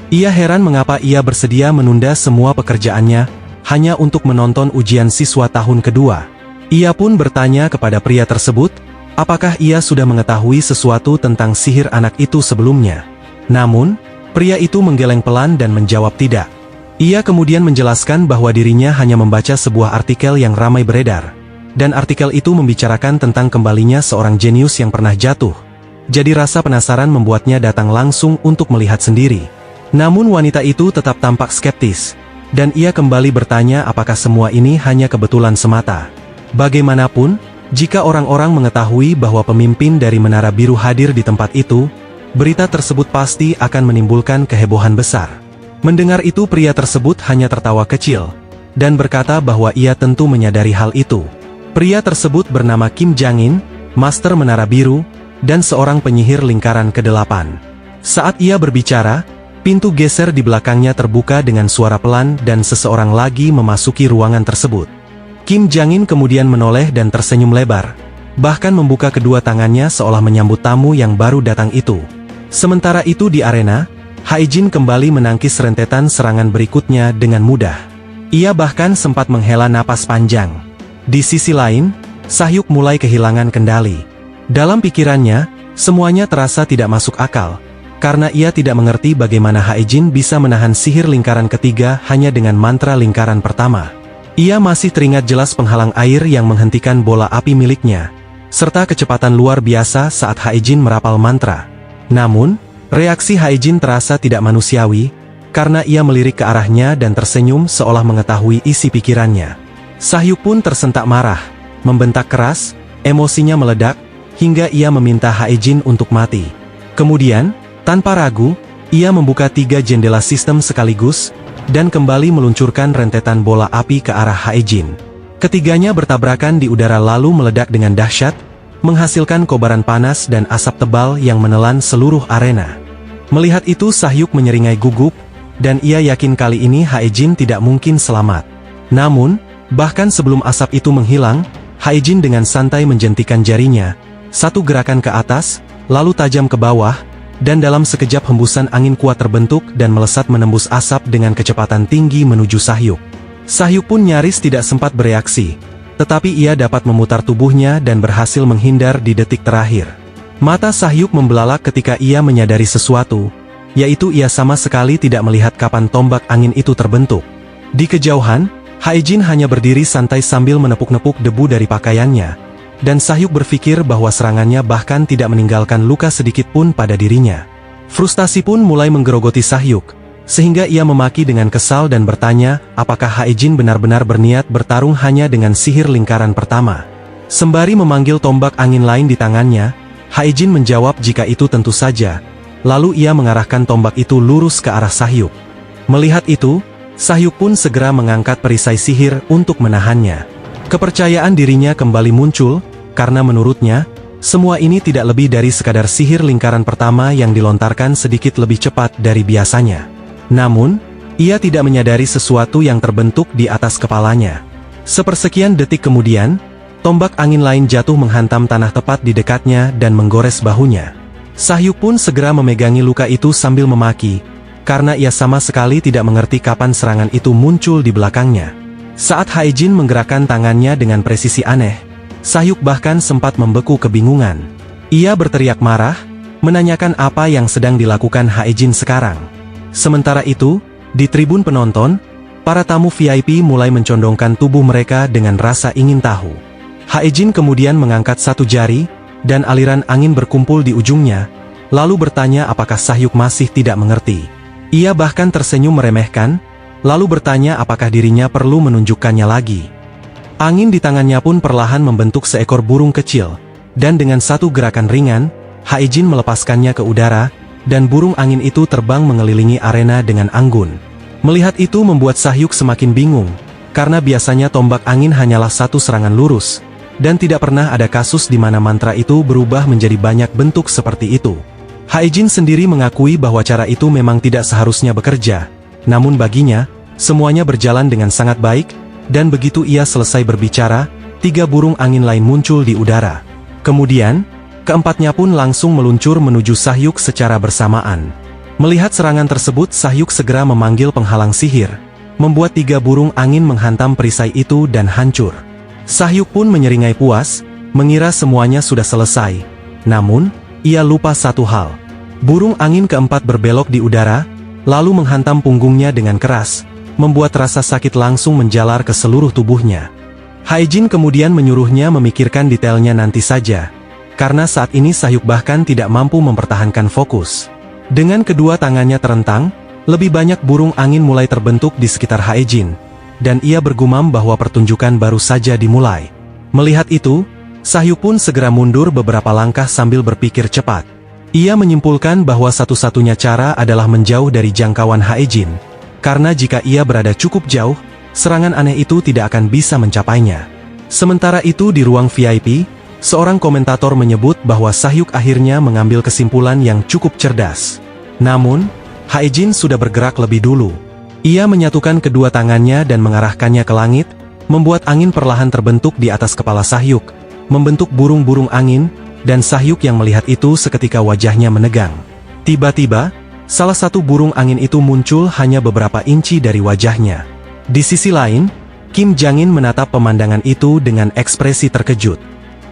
Ia heran mengapa ia bersedia menunda semua pekerjaannya, hanya untuk menonton ujian siswa tahun kedua. Ia pun bertanya kepada pria tersebut, apakah ia sudah mengetahui sesuatu tentang sihir anak itu sebelumnya. Namun, pria itu menggeleng pelan dan menjawab tidak. Ia kemudian menjelaskan bahwa dirinya hanya membaca sebuah artikel yang ramai beredar. Dan artikel itu membicarakan tentang kembalinya seorang jenius yang pernah jatuh. Jadi rasa penasaran membuatnya datang langsung untuk melihat sendiri. Namun wanita itu tetap tampak skeptis. Dan ia kembali bertanya apakah semua ini hanya kebetulan semata. Bagaimanapun, jika orang-orang mengetahui bahwa pemimpin dari Menara Biru hadir di tempat itu, berita tersebut pasti akan menimbulkan kehebohan besar. Mendengar itu pria tersebut hanya tertawa kecil, dan berkata bahwa ia tentu menyadari hal itu. Pria tersebut bernama Kim Jang-in, Master Menara Biru, dan seorang penyihir lingkaran ke-8. Saat ia berbicara, pintu geser di belakangnya terbuka dengan suara pelan dan seseorang lagi memasuki ruangan tersebut. Kim Jang-in kemudian menoleh dan tersenyum lebar, bahkan membuka kedua tangannya seolah menyambut tamu yang baru datang itu. Sementara itu di arena, Hae-jin kembali menangkis rentetan serangan berikutnya dengan mudah. Ia bahkan sempat menghela napas panjang. Di sisi lain, Sahyuk mulai kehilangan kendali. Dalam pikirannya, semuanya terasa tidak masuk akal, karena ia tidak mengerti bagaimana Hae-jin bisa menahan sihir lingkaran ketiga hanya dengan mantra lingkaran pertama. Ia masih teringat jelas penghalang air yang menghentikan bola api miliknya, serta kecepatan luar biasa saat Hae-jin merapal mantra. Namun, reaksi Hae-jin terasa tidak manusiawi, karena ia melirik ke arahnya dan tersenyum seolah mengetahui isi pikirannya. Sahyuk pun tersentak marah, membentak keras, emosinya meledak, hingga ia meminta Hae-jin untuk mati. Kemudian, tanpa ragu, ia membuka 3 jendela sistem sekaligus, dan kembali meluncurkan rentetan bola api ke arah Hae-jin. Ketiganya bertabrakan di udara lalu meledak dengan dahsyat, menghasilkan kobaran panas dan asap tebal yang menelan seluruh arena. Melihat itu Sahyuk menyeringai gugup, dan ia yakin kali ini Hae-jin tidak mungkin selamat. Namun, bahkan sebelum asap itu menghilang, Hae-jin dengan santai menjentikan jarinya, satu gerakan ke atas, lalu tajam ke bawah, dan dalam sekejap hembusan angin kuat terbentuk dan melesat menembus asap dengan kecepatan tinggi menuju Sahyuk. Sahyuk pun nyaris tidak sempat bereaksi, tetapi ia dapat memutar tubuhnya dan berhasil menghindar di detik terakhir. Mata Sahyuk membelalak ketika ia menyadari sesuatu, yaitu ia sama sekali tidak melihat kapan tombak angin itu terbentuk. Di kejauhan, Hae-jin hanya berdiri santai sambil menepuk-nepuk debu dari pakaiannya, dan Sahyuk berpikir bahwa serangannya bahkan tidak meninggalkan luka sedikit pun pada dirinya. Frustasi pun mulai menggerogoti Sahyuk, sehingga ia memaki dengan kesal dan bertanya, apakah Hae-jin benar-benar berniat bertarung hanya dengan sihir lingkaran pertama. Sembari memanggil tombak angin lain di tangannya, Hae-jin menjawab jika itu tentu saja, lalu ia mengarahkan tombak itu lurus ke arah Sahyuk. Melihat itu, Sahyuk pun segera mengangkat perisai sihir untuk menahannya. Kepercayaan dirinya kembali muncul, karena menurutnya, semua ini tidak lebih dari sekadar sihir lingkaran pertama yang dilontarkan sedikit lebih cepat dari biasanya. Namun, ia tidak menyadari sesuatu yang terbentuk di atas kepalanya. Sepersekian detik kemudian, tombak angin lain jatuh menghantam tanah tepat di dekatnya dan menggores bahunya. Sahyuk pun segera memegangi luka itu sambil memaki, karena ia sama sekali tidak mengerti kapan serangan itu muncul di belakangnya. Saat Hae-jin menggerakkan tangannya dengan presisi aneh, Sahyuk bahkan sempat membeku kebingungan. Ia berteriak marah, menanyakan apa yang sedang dilakukan Hae-jin sekarang. Sementara itu, di tribun penonton, para tamu VIP mulai mencondongkan tubuh mereka dengan rasa ingin tahu. Hae-jin kemudian mengangkat satu jari, dan aliran angin berkumpul di ujungnya, lalu bertanya apakah Sahyuk masih tidak mengerti. Ia bahkan tersenyum meremehkan, lalu bertanya apakah dirinya perlu menunjukkannya lagi. Angin di tangannya pun perlahan membentuk seekor burung kecil, dan dengan satu gerakan ringan, Hae-jin melepaskannya ke udara, dan burung angin itu terbang mengelilingi arena dengan anggun. Melihat itu membuat Sahyuk semakin bingung, karena biasanya tombak angin hanyalah satu serangan lurus, dan tidak pernah ada kasus di mana mantra itu berubah menjadi banyak bentuk seperti itu. Hae-jin sendiri mengakui bahwa cara itu memang tidak seharusnya bekerja, namun baginya, semuanya berjalan dengan sangat baik, dan begitu ia selesai berbicara, 3 burung angin lain muncul di udara. Kemudian, keempatnya pun langsung meluncur menuju Sahyuk secara bersamaan. Melihat serangan tersebut, Sahyuk segera memanggil penghalang sihir, membuat 3 burung angin menghantam perisai itu dan hancur. Sahyuk pun menyeringai puas, mengira semuanya sudah selesai. Namun, ia lupa satu hal. Burung angin keempat berbelok di udara, lalu menghantam punggungnya dengan keras, membuat rasa sakit langsung menjalar ke seluruh tubuhnya. Hae-jin kemudian menyuruhnya memikirkan detailnya nanti saja, karena saat ini Sahyuk bahkan tidak mampu mempertahankan fokus. Dengan kedua tangannya terentang, lebih banyak burung angin mulai terbentuk di sekitar Hae-jin, dan ia bergumam bahwa pertunjukan baru saja dimulai. Melihat itu, Sahyuk pun segera mundur beberapa langkah sambil berpikir cepat. Ia menyimpulkan bahwa satu-satunya cara adalah menjauh dari jangkauan Hae-jin, karena jika ia berada cukup jauh, serangan aneh itu tidak akan bisa mencapainya. Sementara itu di ruang VIP, seorang komentator menyebut bahwa Sahyuk akhirnya mengambil kesimpulan yang cukup cerdas. Namun, Hae-jin sudah bergerak lebih dulu. Ia menyatukan kedua tangannya dan mengarahkannya ke langit, membuat angin perlahan terbentuk di atas kepala Sahyuk, membentuk burung-burung angin, dan Sahyuk yang melihat itu seketika wajahnya menegang. Tiba-tiba, salah satu burung angin itu muncul hanya beberapa inci dari wajahnya. Di sisi lain, Kim Jangin menatap pemandangan itu dengan ekspresi terkejut.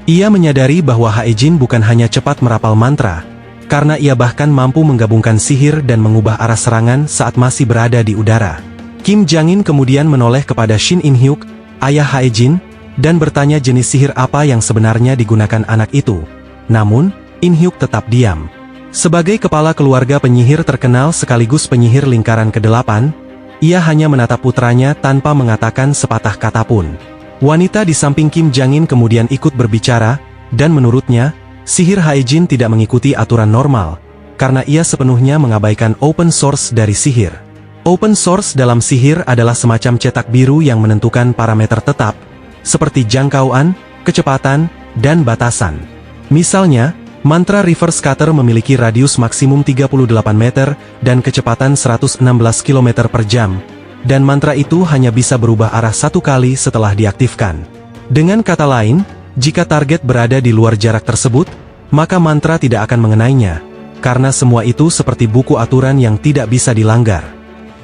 Ia menyadari bahwa Hae-jin bukan hanya cepat merapal mantra, karena ia bahkan mampu menggabungkan sihir dan mengubah arah serangan saat masih berada di udara. Kim Jangin kemudian menoleh kepada Shin In-hyuk, ayah Hae-jin, dan bertanya jenis sihir apa yang sebenarnya digunakan anak itu. Namun, In-hyuk tetap diam. Sebagai kepala keluarga penyihir terkenal sekaligus penyihir lingkaran ke-8, ia hanya menatap putranya tanpa mengatakan sepatah kata pun. Wanita di samping Kim Jangin kemudian ikut berbicara, dan menurutnya, sihir Hae-jin tidak mengikuti aturan normal, karena ia sepenuhnya mengabaikan open source dari sihir. Open source dalam sihir adalah semacam cetak biru yang menentukan parameter tetap, seperti jangkauan, kecepatan, dan batasan. Misalnya, mantra reverse cutter memiliki radius maksimum 38 meter dan kecepatan 116 km per jam, dan mantra itu hanya bisa berubah arah satu kali setelah diaktifkan. Dengan kata lain, jika target berada di luar jarak tersebut, maka mantra tidak akan mengenainya, karena semua itu seperti buku aturan yang tidak bisa dilanggar.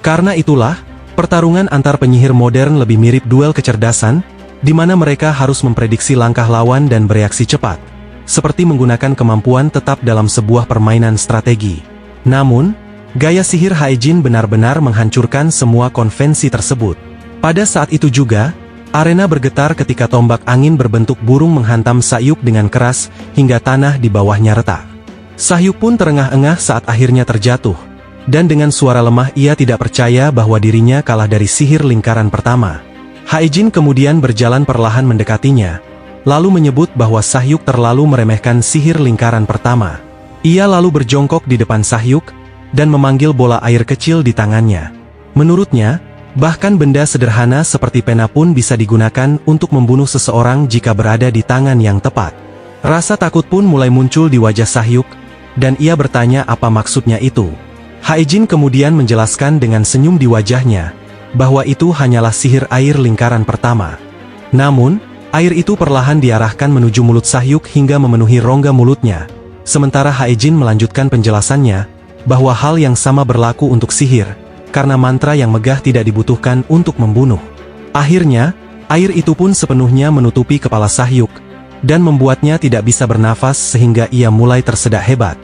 Karena itulah, pertarungan antar penyihir modern lebih mirip duel kecerdasan, di mana mereka harus memprediksi langkah lawan dan bereaksi cepat, seperti menggunakan kemampuan tetap dalam sebuah permainan strategi. Namun, gaya sihir Hae-jin benar-benar menghancurkan semua konvensi tersebut. Pada saat itu juga, arena bergetar ketika tombak angin berbentuk burung menghantam Sahyuk dengan keras hingga tanah di bawahnya retak. Sahyuk pun terengah-engah saat akhirnya terjatuh, dan dengan suara lemah ia tidak percaya bahwa dirinya kalah dari sihir lingkaran pertama. Hae-jin kemudian berjalan perlahan mendekatinya, lalu menyebut bahwa Sahyuk terlalu meremehkan sihir lingkaran pertama. Ia lalu berjongkok di depan Sahyuk, dan memanggil bola air kecil di tangannya. Menurutnya, bahkan benda sederhana seperti pena pun bisa digunakan untuk membunuh seseorang jika berada di tangan yang tepat. Rasa takut pun mulai muncul di wajah Sahyuk, dan ia bertanya apa maksudnya itu. Hae-jin kemudian menjelaskan dengan senyum di wajahnya, bahwa itu hanyalah sihir air lingkaran pertama. Namun, air itu perlahan diarahkan menuju mulut Sahyuk hingga memenuhi rongga mulutnya. Sementara Hae-jin melanjutkan penjelasannya, bahwa hal yang sama berlaku untuk sihir, karena mantra yang megah tidak dibutuhkan untuk membunuh. Akhirnya, air itu pun sepenuhnya menutupi kepala Sahyuk, dan membuatnya tidak bisa bernafas sehingga ia mulai tersedak hebat.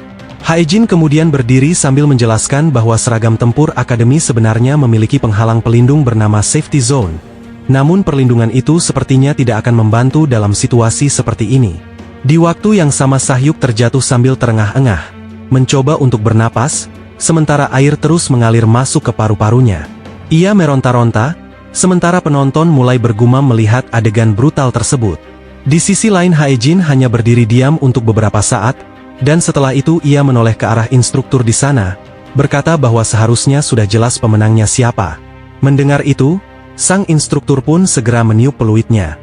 Hae-jin kemudian berdiri sambil menjelaskan bahwa seragam tempur akademi sebenarnya memiliki penghalang pelindung bernama safety zone. Namun perlindungan itu sepertinya tidak akan membantu dalam situasi seperti ini. Di waktu yang sama Sahyuk terjatuh sambil terengah-engah, mencoba untuk bernapas, sementara air terus mengalir masuk ke paru-parunya. Ia meronta-ronta, sementara penonton mulai bergumam melihat adegan brutal tersebut. Di sisi lain Hae-jin hanya berdiri diam untuk beberapa saat, dan setelah itu ia menoleh ke arah instruktur di sana, berkata bahwa seharusnya sudah jelas pemenangnya siapa. Mendengar itu, sang instruktur pun segera meniup peluitnya.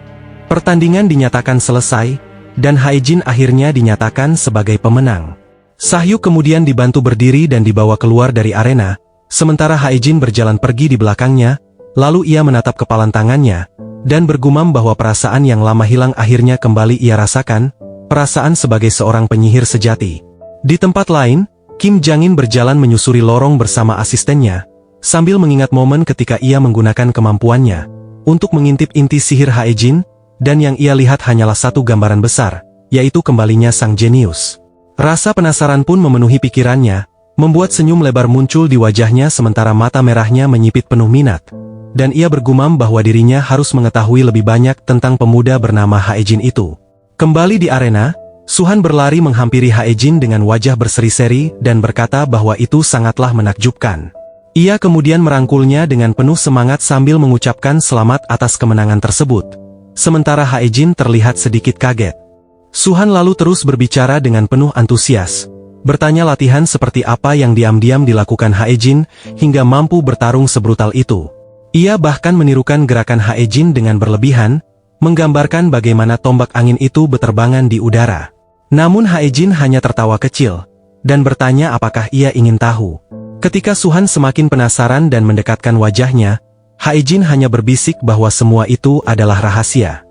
Pertandingan dinyatakan selesai, dan Hae-jin akhirnya dinyatakan sebagai pemenang. Sahyuk kemudian dibantu berdiri dan dibawa keluar dari arena, sementara Hae-jin berjalan pergi di belakangnya, lalu ia menatap kepalan tangannya, dan bergumam bahwa perasaan yang lama hilang akhirnya kembali ia rasakan, perasaan sebagai seorang penyihir sejati. Di tempat lain, Kim Jangin berjalan menyusuri lorong bersama asistennya, sambil mengingat momen ketika ia menggunakan kemampuannya untuk mengintip inti sihir Hae-jin, dan yang ia lihat hanyalah satu gambaran besar, yaitu kembalinya sang jenius. Rasa penasaran pun memenuhi pikirannya, membuat senyum lebar muncul di wajahnya sementara mata merahnya menyipit penuh minat. Dan ia bergumam bahwa dirinya harus mengetahui lebih banyak tentang pemuda bernama Hae-jin itu. Kembali di arena, Su-han berlari menghampiri Hae-jin dengan wajah berseri-seri dan berkata bahwa itu sangatlah menakjubkan. Ia kemudian merangkulnya dengan penuh semangat sambil mengucapkan selamat atas kemenangan tersebut. Sementara Hae-jin terlihat sedikit kaget. Su-han lalu terus berbicara dengan penuh antusias. Bertanya latihan seperti apa yang diam-diam dilakukan Hae-jin hingga mampu bertarung sebrutal itu. Ia bahkan menirukan gerakan Hae-jin dengan berlebihan, menggambarkan bagaimana tombak angin itu berterbangan di udara. Namun Hae-jin hanya tertawa kecil, dan bertanya apakah ia ingin tahu. Ketika Su-han semakin penasaran dan mendekatkan wajahnya, Hae-jin hanya berbisik bahwa semua itu adalah rahasia.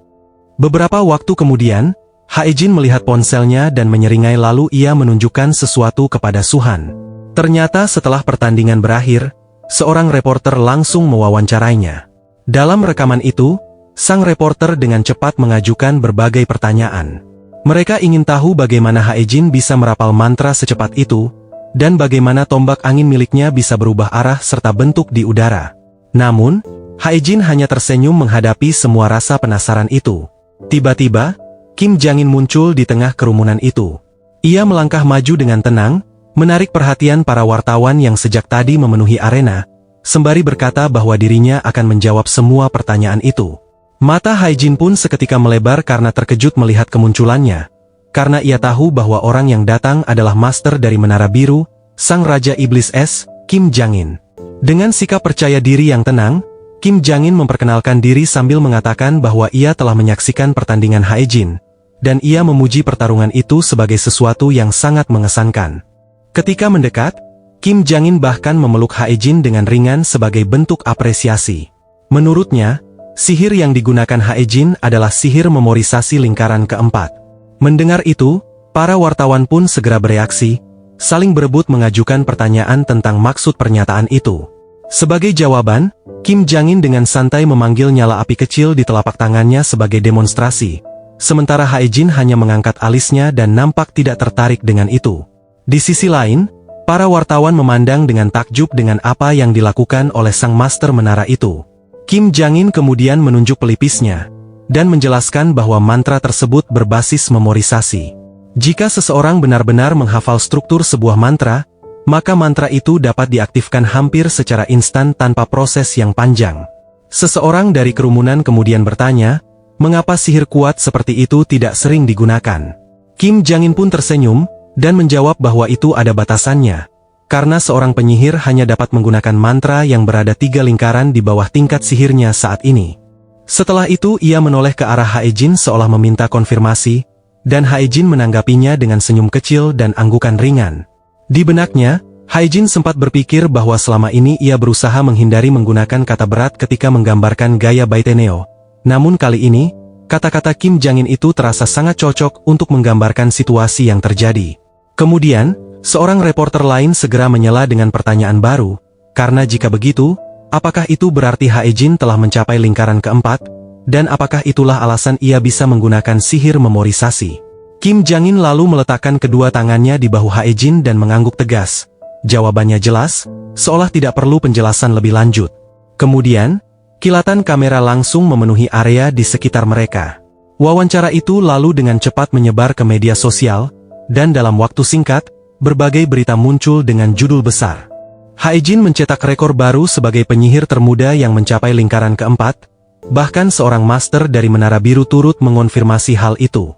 Beberapa waktu kemudian, Hae-jin melihat ponselnya dan menyeringai lalu ia menunjukkan sesuatu kepada Su-han. Ternyata setelah pertandingan berakhir, seorang reporter langsung mewawancarainya. Dalam rekaman itu, sang reporter dengan cepat mengajukan berbagai pertanyaan. Mereka ingin tahu bagaimana Hae-jin bisa merapal mantra secepat itu, dan bagaimana tombak angin miliknya bisa berubah arah serta bentuk di udara. Namun, Hae-jin hanya tersenyum menghadapi semua rasa penasaran itu. Tiba-tiba, Kim Jang-in muncul di tengah kerumunan itu. Ia melangkah maju dengan tenang, menarik perhatian para wartawan yang sejak tadi memenuhi arena, sembari berkata bahwa dirinya akan menjawab semua pertanyaan itu. Mata Hae-jin pun seketika melebar karena terkejut melihat kemunculannya, karena ia tahu bahwa orang yang datang adalah master dari Menara Biru, sang Raja Iblis Es, Kim Jang-in. Dengan sikap percaya diri yang tenang, Kim Jang-in memperkenalkan diri sambil mengatakan bahwa ia telah menyaksikan pertandingan Hae-jin, dan ia memuji pertarungan itu sebagai sesuatu yang sangat mengesankan. Ketika mendekat, Kim Jang-in bahkan memeluk Hae-jin dengan ringan sebagai bentuk apresiasi. Menurutnya, sihir yang digunakan Hae-jin adalah sihir memorisasi lingkaran keempat. Mendengar itu, para wartawan pun segera bereaksi, saling berebut mengajukan pertanyaan tentang maksud pernyataan itu. Sebagai jawaban, Kim Jang-in dengan santai memanggil nyala api kecil di telapak tangannya sebagai demonstrasi, sementara Hae-jin hanya mengangkat alisnya dan nampak tidak tertarik dengan itu. Di sisi lain, para wartawan memandang dengan takjub dengan apa yang dilakukan oleh sang master menara itu. Kim Jang-in kemudian menunjuk pelipisnya, dan menjelaskan bahwa mantra tersebut berbasis memorisasi. Jika seseorang benar-benar menghafal struktur sebuah mantra, maka mantra itu dapat diaktifkan hampir secara instan tanpa proses yang panjang. Seseorang dari kerumunan kemudian bertanya, mengapa sihir kuat seperti itu tidak sering digunakan? Kim Jang-in pun tersenyum, dan menjawab bahwa itu ada batasannya, karena seorang penyihir hanya dapat menggunakan mantra yang berada 3 lingkaran di bawah tingkat sihirnya saat ini. Setelah itu ia menoleh ke arah Hae-jin seolah meminta konfirmasi, dan Hae-jin menanggapinya dengan senyum kecil dan anggukan ringan. Di benaknya, Hae-jin sempat berpikir bahwa selama ini ia berusaha menghindari menggunakan kata berat ketika menggambarkan gaya Baiteneo. Namun kali ini, kata-kata Kim Jang-in itu terasa sangat cocok untuk menggambarkan situasi yang terjadi. Kemudian, seorang reporter lain segera menyela dengan pertanyaan baru, karena jika begitu, apakah itu berarti Hae-jin telah mencapai lingkaran keempat, dan apakah itulah alasan ia bisa menggunakan sihir memorisasi? Kim Jang-in lalu meletakkan kedua tangannya di bahu Hae-jin dan mengangguk tegas. Jawabannya jelas, seolah tidak perlu penjelasan lebih lanjut. Kemudian, kilatan kamera langsung memenuhi area di sekitar mereka. Wawancara itu lalu dengan cepat menyebar ke media sosial, dan dalam waktu singkat, berbagai berita muncul dengan judul besar. Hae-jin mencetak rekor baru sebagai penyihir termuda yang mencapai lingkaran keempat, bahkan seorang master dari Menara Biru turut mengonfirmasi hal itu.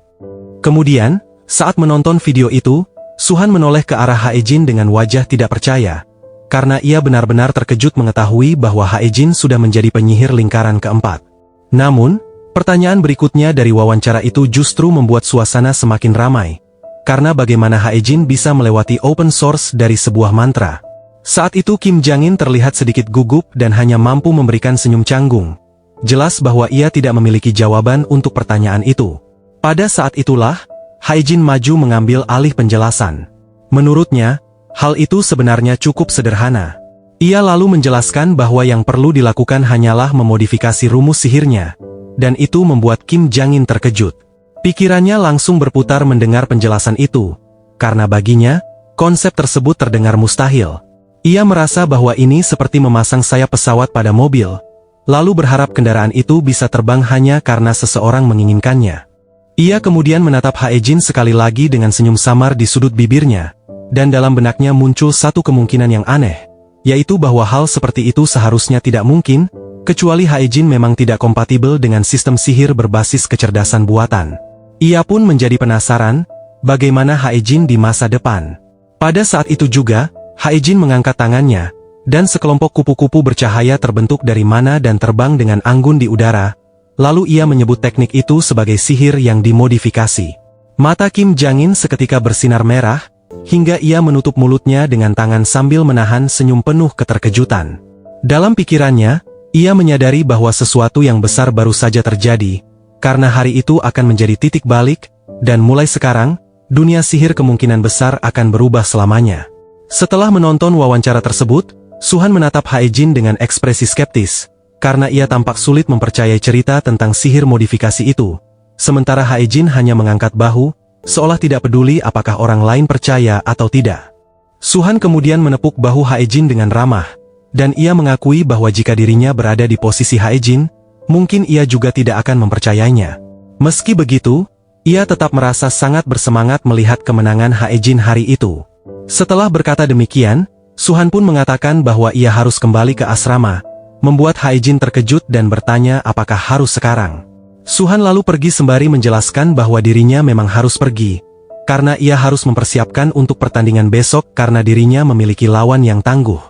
Kemudian, saat menonton video itu, Su-han menoleh ke arah Hae-jin dengan wajah tidak percaya, karena ia benar-benar terkejut mengetahui bahwa Hae-jin sudah menjadi penyihir lingkaran keempat. Namun, pertanyaan berikutnya dari wawancara itu justru membuat suasana semakin ramai, karena bagaimana Hae-jin bisa melewati open source dari sebuah mantra. Saat itu Kim Jang-in terlihat sedikit gugup dan hanya mampu memberikan senyum canggung. Jelas bahwa ia tidak memiliki jawaban untuk pertanyaan itu. Pada saat itulah, Hae-jin maju mengambil alih penjelasan. Menurutnya, hal itu sebenarnya cukup sederhana. Ia lalu menjelaskan bahwa yang perlu dilakukan hanyalah memodifikasi rumus sihirnya, dan itu membuat Kim Jang-in terkejut. Pikirannya langsung berputar mendengar penjelasan itu, karena baginya, Konsep tersebut terdengar mustahil. Ia merasa bahwa ini seperti memasang sayap pesawat pada mobil, lalu berharap kendaraan itu bisa terbang hanya karena seseorang menginginkannya. Ia kemudian menatap Hae-jin sekali lagi dengan senyum samar di sudut bibirnya, dan dalam benaknya muncul satu kemungkinan yang aneh, yaitu bahwa hal seperti itu seharusnya tidak mungkin, kecuali Hae-jin memang tidak kompatibel dengan sistem sihir berbasis kecerdasan buatan. Ia pun menjadi penasaran, bagaimana Hae-jin di masa depan. Pada saat itu juga, Hae-jin mengangkat tangannya, dan sekelompok kupu-kupu bercahaya terbentuk dari mana dan terbang dengan anggun di udara, lalu ia menyebut teknik itu sebagai sihir yang dimodifikasi. Mata Kim Jang-in seketika bersinar merah, hingga ia menutup mulutnya dengan tangan sambil menahan senyum penuh keterkejutan. Dalam pikirannya, ia menyadari bahwa sesuatu yang besar baru saja terjadi, karena hari itu akan menjadi titik balik, dan mulai sekarang, dunia sihir kemungkinan besar akan berubah selamanya. Setelah menonton wawancara tersebut, Suhan menatap Hae-jin dengan ekspresi skeptis, karena ia tampak sulit mempercayai cerita tentang sihir modifikasi itu. Sementara Hae-jin hanya mengangkat bahu, seolah tidak peduli apakah orang lain percaya atau tidak. Suhan kemudian menepuk bahu Hae-jin dengan ramah, dan ia mengakui bahwa jika dirinya berada di posisi Hae-jin, mungkin ia juga tidak akan mempercayainya. Meski begitu, ia tetap merasa sangat bersemangat melihat kemenangan Hae-jin hari itu. Setelah berkata demikian, Suhan pun mengatakan bahwa ia harus kembali ke asrama, membuat Hae-jin terkejut dan bertanya apakah harus sekarang. Suhan lalu pergi sembari menjelaskan bahwa dirinya memang harus pergi, karena ia harus mempersiapkan untuk pertandingan besok karena dirinya memiliki lawan yang tangguh.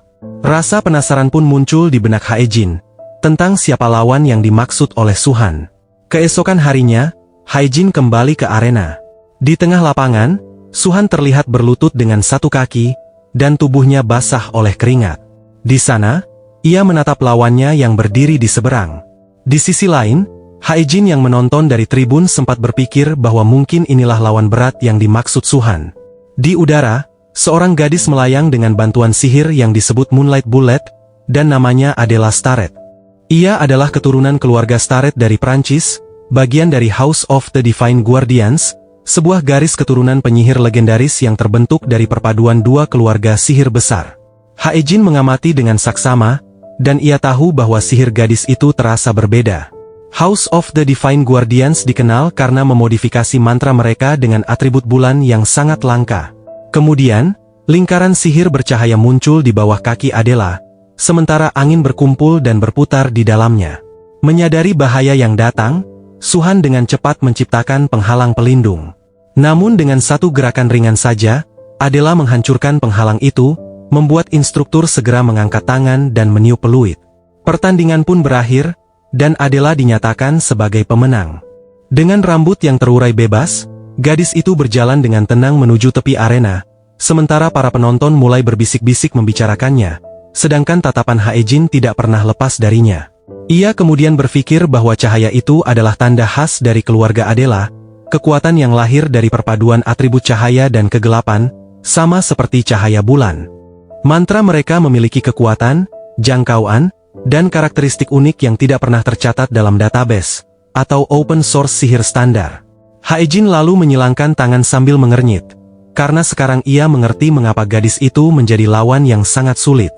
Rasa penasaran pun muncul di benak Hae-jin, tentang siapa lawan yang dimaksud oleh Suhan. Keesokan harinya, Hae-jin kembali ke arena. Di tengah lapangan, Suhan terlihat berlutut dengan satu kaki, dan tubuhnya basah oleh keringat. Di sana, ia menatap lawannya yang berdiri di seberang. Di sisi lain, Hae-jin yang menonton dari tribun sempat berpikir bahwa mungkin inilah lawan berat yang dimaksud Suhan. Di udara, seorang gadis melayang dengan bantuan sihir yang disebut Moonlight Bullet, dan namanya adalah Starret. Ia adalah keturunan keluarga Starret dari Prancis, bagian dari House of the Divine Guardians, sebuah garis keturunan penyihir legendaris yang terbentuk dari perpaduan dua keluarga sihir besar. Hae-jin mengamati dengan saksama, dan ia tahu bahwa sihir gadis itu terasa berbeda. House of the Divine Guardians dikenal karena memodifikasi mantra mereka dengan atribut bulan yang sangat langka. Kemudian, lingkaran sihir bercahaya muncul di bawah kaki Adela, sementara angin berkumpul dan berputar di dalamnya. Menyadari bahaya yang datang, Suhan dengan cepat menciptakan penghalang pelindung. Namun dengan satu gerakan ringan saja, Adela menghancurkan penghalang itu, membuat instruktur segera mengangkat tangan dan meniup peluit. Pertandingan pun berakhir, dan Adela dinyatakan sebagai pemenang. Dengan rambut yang terurai bebas, gadis itu berjalan dengan tenang menuju tepi arena, sementara para penonton mulai berbisik-bisik membicarakannya, sedangkan tatapan Hae-jin tidak pernah lepas darinya. Ia kemudian berpikir bahwa cahaya itu adalah tanda khas dari keluarga Adela, kekuatan yang lahir dari perpaduan atribut cahaya dan kegelapan, sama seperti cahaya bulan. Mantra mereka memiliki kekuatan, jangkauan, dan karakteristik unik yang tidak pernah tercatat dalam database, atau open source sihir standar. Hae-jin lalu menyilangkan tangan sambil mengernyit, karena sekarang ia mengerti mengapa gadis itu menjadi lawan yang sangat sulit.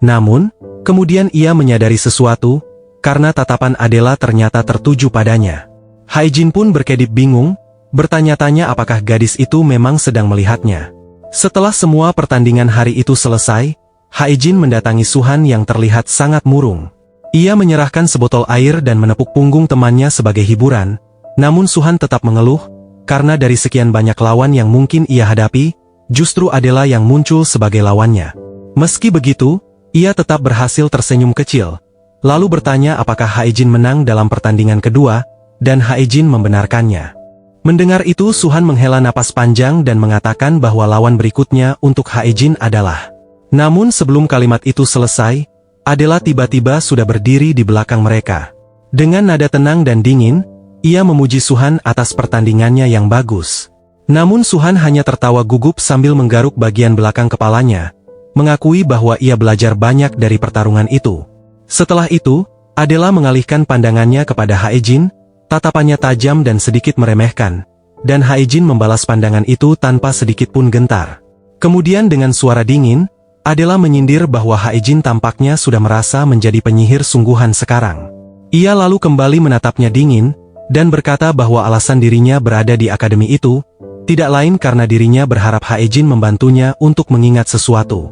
Namun, kemudian ia menyadari sesuatu, karena tatapan Adela ternyata tertuju padanya. Hae-jin pun berkedip bingung, bertanya-tanya apakah gadis itu memang sedang melihatnya. Setelah semua pertandingan hari itu selesai, Hae-jin mendatangi Suhan yang terlihat sangat murung. Ia menyerahkan sebotol air dan menepuk punggung temannya sebagai hiburan, namun Suhan tetap mengeluh, karena dari sekian banyak lawan yang mungkin ia hadapi, justru Adela yang muncul sebagai lawannya. Meski begitu, ia tetap berhasil tersenyum kecil, lalu bertanya apakah Hae-jin menang dalam pertandingan kedua, dan Hae-jin membenarkannya. Mendengar itu Suhan menghela napas panjang dan mengatakan bahwa lawan berikutnya untuk Hae-jin adalah. Namun sebelum kalimat itu selesai, Adela tiba-tiba sudah berdiri di belakang mereka. Dengan nada tenang dan dingin, ia memuji Suhan atas pertandingannya yang bagus. Namun Suhan hanya tertawa gugup sambil menggaruk bagian belakang kepalanya, mengakui bahwa ia belajar banyak dari pertarungan itu. Setelah itu, Adela mengalihkan pandangannya kepada Hae-jin, tatapannya tajam dan sedikit meremehkan, dan Hae-jin membalas pandangan itu tanpa sedikit pun gentar. Kemudian dengan suara dingin, Adela menyindir bahwa Haejin tampaknya sudah merasa menjadi penyihir sungguhan sekarang. Ia lalu kembali menatapnya dingin, dan berkata bahwa alasan dirinya berada di akademi itu, tidak lain karena dirinya berharap Haejin membantunya untuk mengingat sesuatu.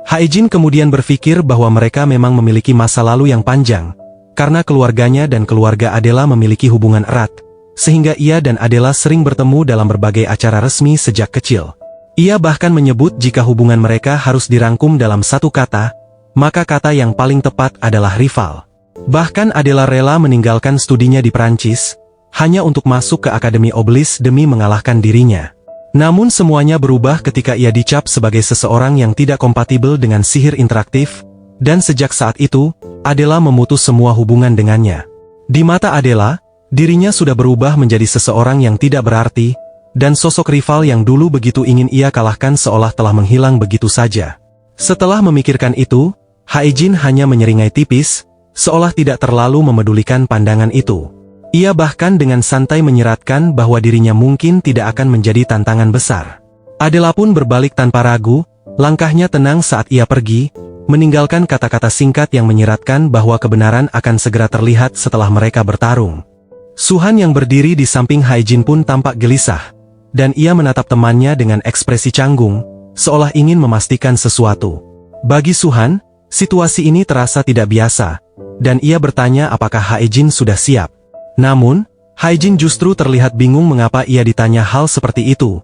Haejin kemudian berpikir bahwa mereka memang memiliki masa lalu yang panjang, karena keluarganya dan keluarga Adela memiliki hubungan erat, sehingga ia dan Adela sering bertemu dalam berbagai acara resmi sejak kecil. Ia bahkan menyebut jika hubungan mereka harus dirangkum dalam satu kata, maka kata yang paling tepat adalah rival. Bahkan Adela rela meninggalkan studinya di Prancis, hanya untuk masuk ke Akademi Oblis demi mengalahkan dirinya. Namun semuanya berubah ketika ia dicap sebagai seseorang yang tidak kompatibel dengan sihir interaktif, dan sejak saat itu, Adela memutus semua hubungan dengannya. Di mata Adela, dirinya sudah berubah menjadi seseorang yang tidak berarti, dan sosok rival yang dulu begitu ingin ia kalahkan seolah telah menghilang begitu saja. Setelah memikirkan itu, Haejin hanya menyeringai tipis, seolah tidak terlalu memedulikan pandangan itu. Ia bahkan dengan santai menyiratkan bahwa dirinya mungkin tidak akan menjadi tantangan besar. Adela pun berbalik tanpa ragu, langkahnya tenang saat ia pergi, meninggalkan kata-kata singkat yang menyiratkan bahwa kebenaran akan segera terlihat setelah mereka bertarung. Suhan yang berdiri di samping Haejin pun tampak gelisah, dan ia menatap temannya dengan ekspresi canggung, seolah ingin memastikan sesuatu. Bagi Suhan, situasi ini terasa tidak biasa, dan ia bertanya apakah Haejin sudah siap. Namun, Haejin justru terlihat bingung mengapa ia ditanya hal seperti itu,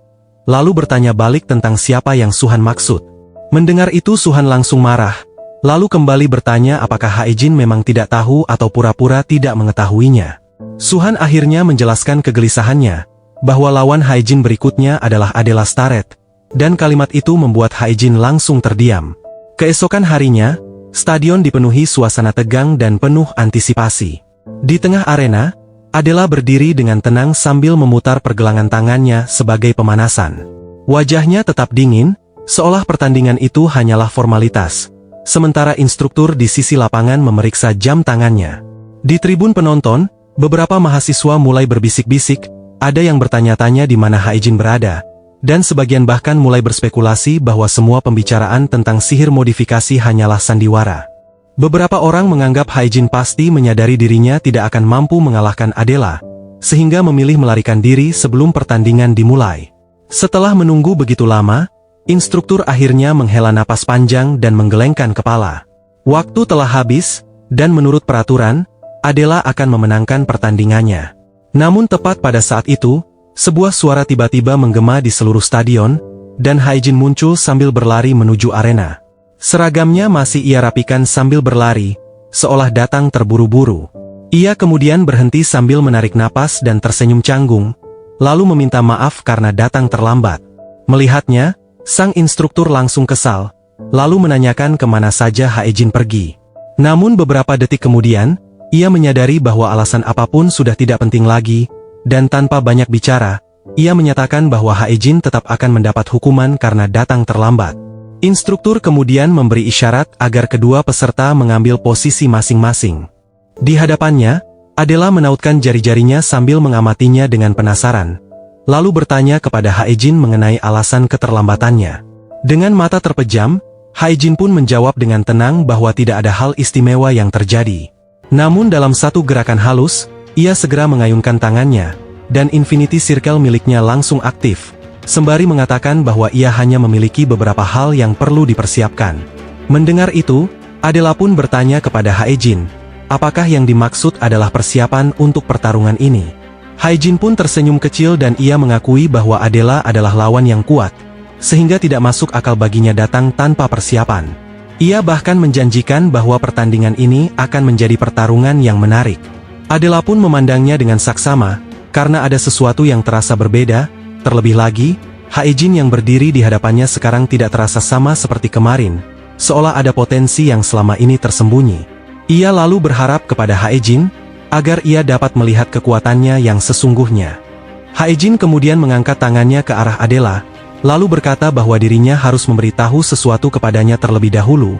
lalu bertanya balik tentang siapa yang Suhan maksud. Mendengar itu Suhan langsung marah, lalu kembali bertanya apakah Haejin memang tidak tahu atau pura-pura tidak mengetahuinya. Suhan akhirnya menjelaskan kegelisahannya, bahwa lawan Haejin berikutnya adalah Adela Starrett, dan kalimat itu membuat Haejin langsung terdiam. Keesokan harinya, stadion dipenuhi suasana tegang dan penuh antisipasi. Di tengah arena, Adela berdiri dengan tenang sambil memutar pergelangan tangannya sebagai pemanasan. Wajahnya tetap dingin, seolah pertandingan itu hanyalah formalitas, sementara instruktur di sisi lapangan memeriksa jam tangannya. Di tribun penonton, beberapa mahasiswa mulai berbisik-bisik, ada yang bertanya-tanya di mana Haejin berada, dan sebagian bahkan mulai berspekulasi bahwa semua pembicaraan tentang sihir modifikasi hanyalah sandiwara. Beberapa orang menganggap Haejin pasti menyadari dirinya tidak akan mampu mengalahkan Adela, sehingga memilih melarikan diri sebelum pertandingan dimulai. Setelah menunggu begitu lama, instruktur akhirnya menghela napas panjang dan menggelengkan kepala. Waktu telah habis, dan menurut peraturan, Adela akan memenangkan pertandingannya. Namun tepat pada saat itu, sebuah suara tiba-tiba menggema di seluruh stadion, dan Haejin muncul sambil berlari menuju arena. Seragamnya masih ia rapikan sambil berlari, seolah datang terburu-buru. Ia kemudian berhenti sambil menarik napas dan tersenyum canggung, lalu meminta maaf karena datang terlambat. Melihatnya, sang instruktur langsung kesal, lalu menanyakan kemana saja Haejin pergi. Namun beberapa detik kemudian, ia menyadari bahwa alasan apapun sudah tidak penting lagi, dan tanpa banyak bicara, ia menyatakan bahwa Haejin tetap akan mendapat hukuman karena datang terlambat. Instruktur kemudian memberi isyarat agar kedua peserta mengambil posisi masing-masing. Di hadapannya, Adela menautkan jari-jarinya sambil mengamatinya dengan penasaran, lalu bertanya kepada Haejin mengenai alasan keterlambatannya. Dengan mata terpejam, Haejin pun menjawab dengan tenang bahwa tidak ada hal istimewa yang terjadi. Namun dalam satu gerakan halus, ia segera mengayunkan tangannya, dan Infinity Circle miliknya langsung aktif, sembari mengatakan bahwa ia hanya memiliki beberapa hal yang perlu dipersiapkan. Mendengar itu, Adela pun bertanya kepada Haejin, apakah yang dimaksud adalah persiapan untuk pertarungan ini. Haejin pun tersenyum kecil dan ia mengakui bahwa Adela adalah lawan yang kuat, sehingga tidak masuk akal baginya datang tanpa persiapan. Ia bahkan menjanjikan bahwa pertandingan ini akan menjadi pertarungan yang menarik. Adela pun memandangnya dengan saksama, karena ada sesuatu yang terasa berbeda, terlebih lagi, Haejin yang berdiri di hadapannya sekarang tidak terasa sama seperti kemarin, seolah ada potensi yang selama ini tersembunyi. Ia lalu berharap kepada Haejin, agar ia dapat melihat kekuatannya yang sesungguhnya. Haejin kemudian mengangkat tangannya ke arah Adela, lalu berkata bahwa dirinya harus memberitahu sesuatu kepadanya terlebih dahulu,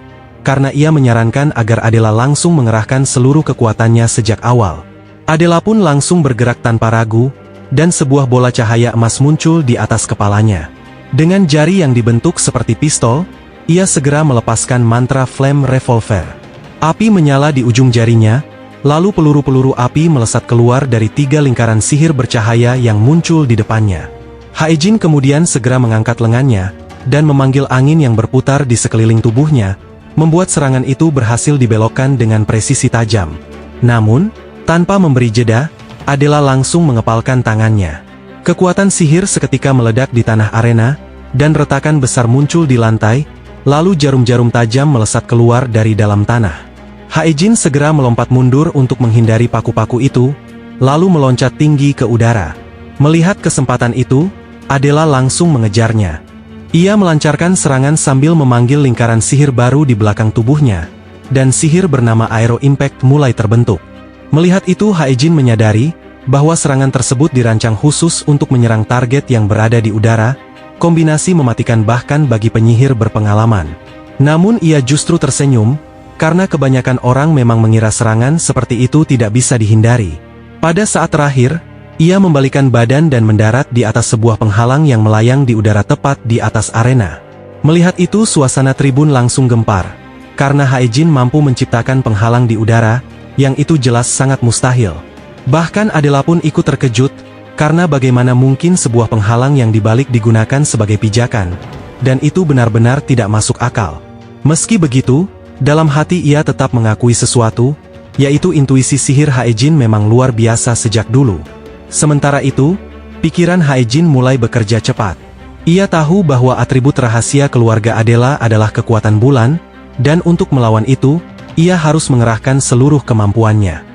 karena ia menyarankan agar Adela langsung mengerahkan seluruh kekuatannya sejak awal. Adela pun langsung bergerak tanpa ragu, dan sebuah bola cahaya emas muncul di atas kepalanya. Dengan jari yang dibentuk seperti pistol, ia segera melepaskan mantra Flame Revolver. Api menyala di ujung jarinya, lalu peluru-peluru api melesat keluar dari 3 lingkaran sihir bercahaya yang muncul di depannya. Haejin kemudian segera mengangkat lengannya, dan memanggil angin yang berputar di sekeliling tubuhnya, membuat serangan itu berhasil dibelokkan dengan presisi tajam. Namun, tanpa memberi jeda, Adela langsung mengepalkan tangannya. Kekuatan sihir seketika meledak di tanah arena, dan retakan besar muncul di lantai, lalu jarum-jarum tajam melesat keluar dari dalam tanah. Haejin segera melompat mundur untuk menghindari paku-paku itu, lalu meloncat tinggi ke udara. Melihat kesempatan itu, Adela langsung mengejarnya. Ia melancarkan serangan sambil memanggil lingkaran sihir baru di belakang tubuhnya, dan sihir bernama Aero Impact mulai terbentuk. Melihat itu Haejin menyadari bahwa serangan tersebut dirancang khusus untuk menyerang target yang berada di udara, kombinasi mematikan bahkan bagi penyihir berpengalaman. Namun ia justru tersenyum, karena kebanyakan orang memang mengira serangan seperti itu tidak bisa dihindari. Pada saat terakhir, ia membalikan badan dan mendarat di atas sebuah penghalang yang melayang di udara tepat di atas arena. Melihat itu suasana tribun langsung gempar, karena Haejin mampu menciptakan penghalang di udara, yang itu jelas sangat mustahil. Bahkan Adela pun ikut terkejut, karena bagaimana mungkin sebuah penghalang yang dibalik digunakan sebagai pijakan, dan itu benar-benar tidak masuk akal. Meski begitu, dalam hati ia tetap mengakui sesuatu, yaitu intuisi sihir Haejin memang luar biasa sejak dulu. Sementara itu, pikiran Haejin mulai bekerja cepat. Ia tahu bahwa atribut rahasia keluarga Adela adalah kekuatan bulan, dan untuk melawan itu, ia harus mengerahkan seluruh kemampuannya.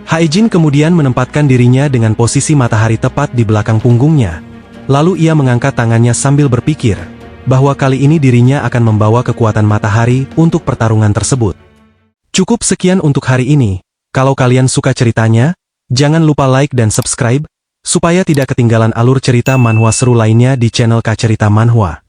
Haejin kemudian menempatkan dirinya dengan posisi matahari tepat di belakang punggungnya. Lalu ia mengangkat tangannya sambil berpikir, bahwa kali ini dirinya akan membawa kekuatan matahari untuk pertarungan tersebut. Cukup sekian untuk hari ini. Kalau kalian suka ceritanya, jangan lupa like dan subscribe, supaya tidak ketinggalan alur cerita manhwa seru lainnya di channel Kak Cerita Manhwa.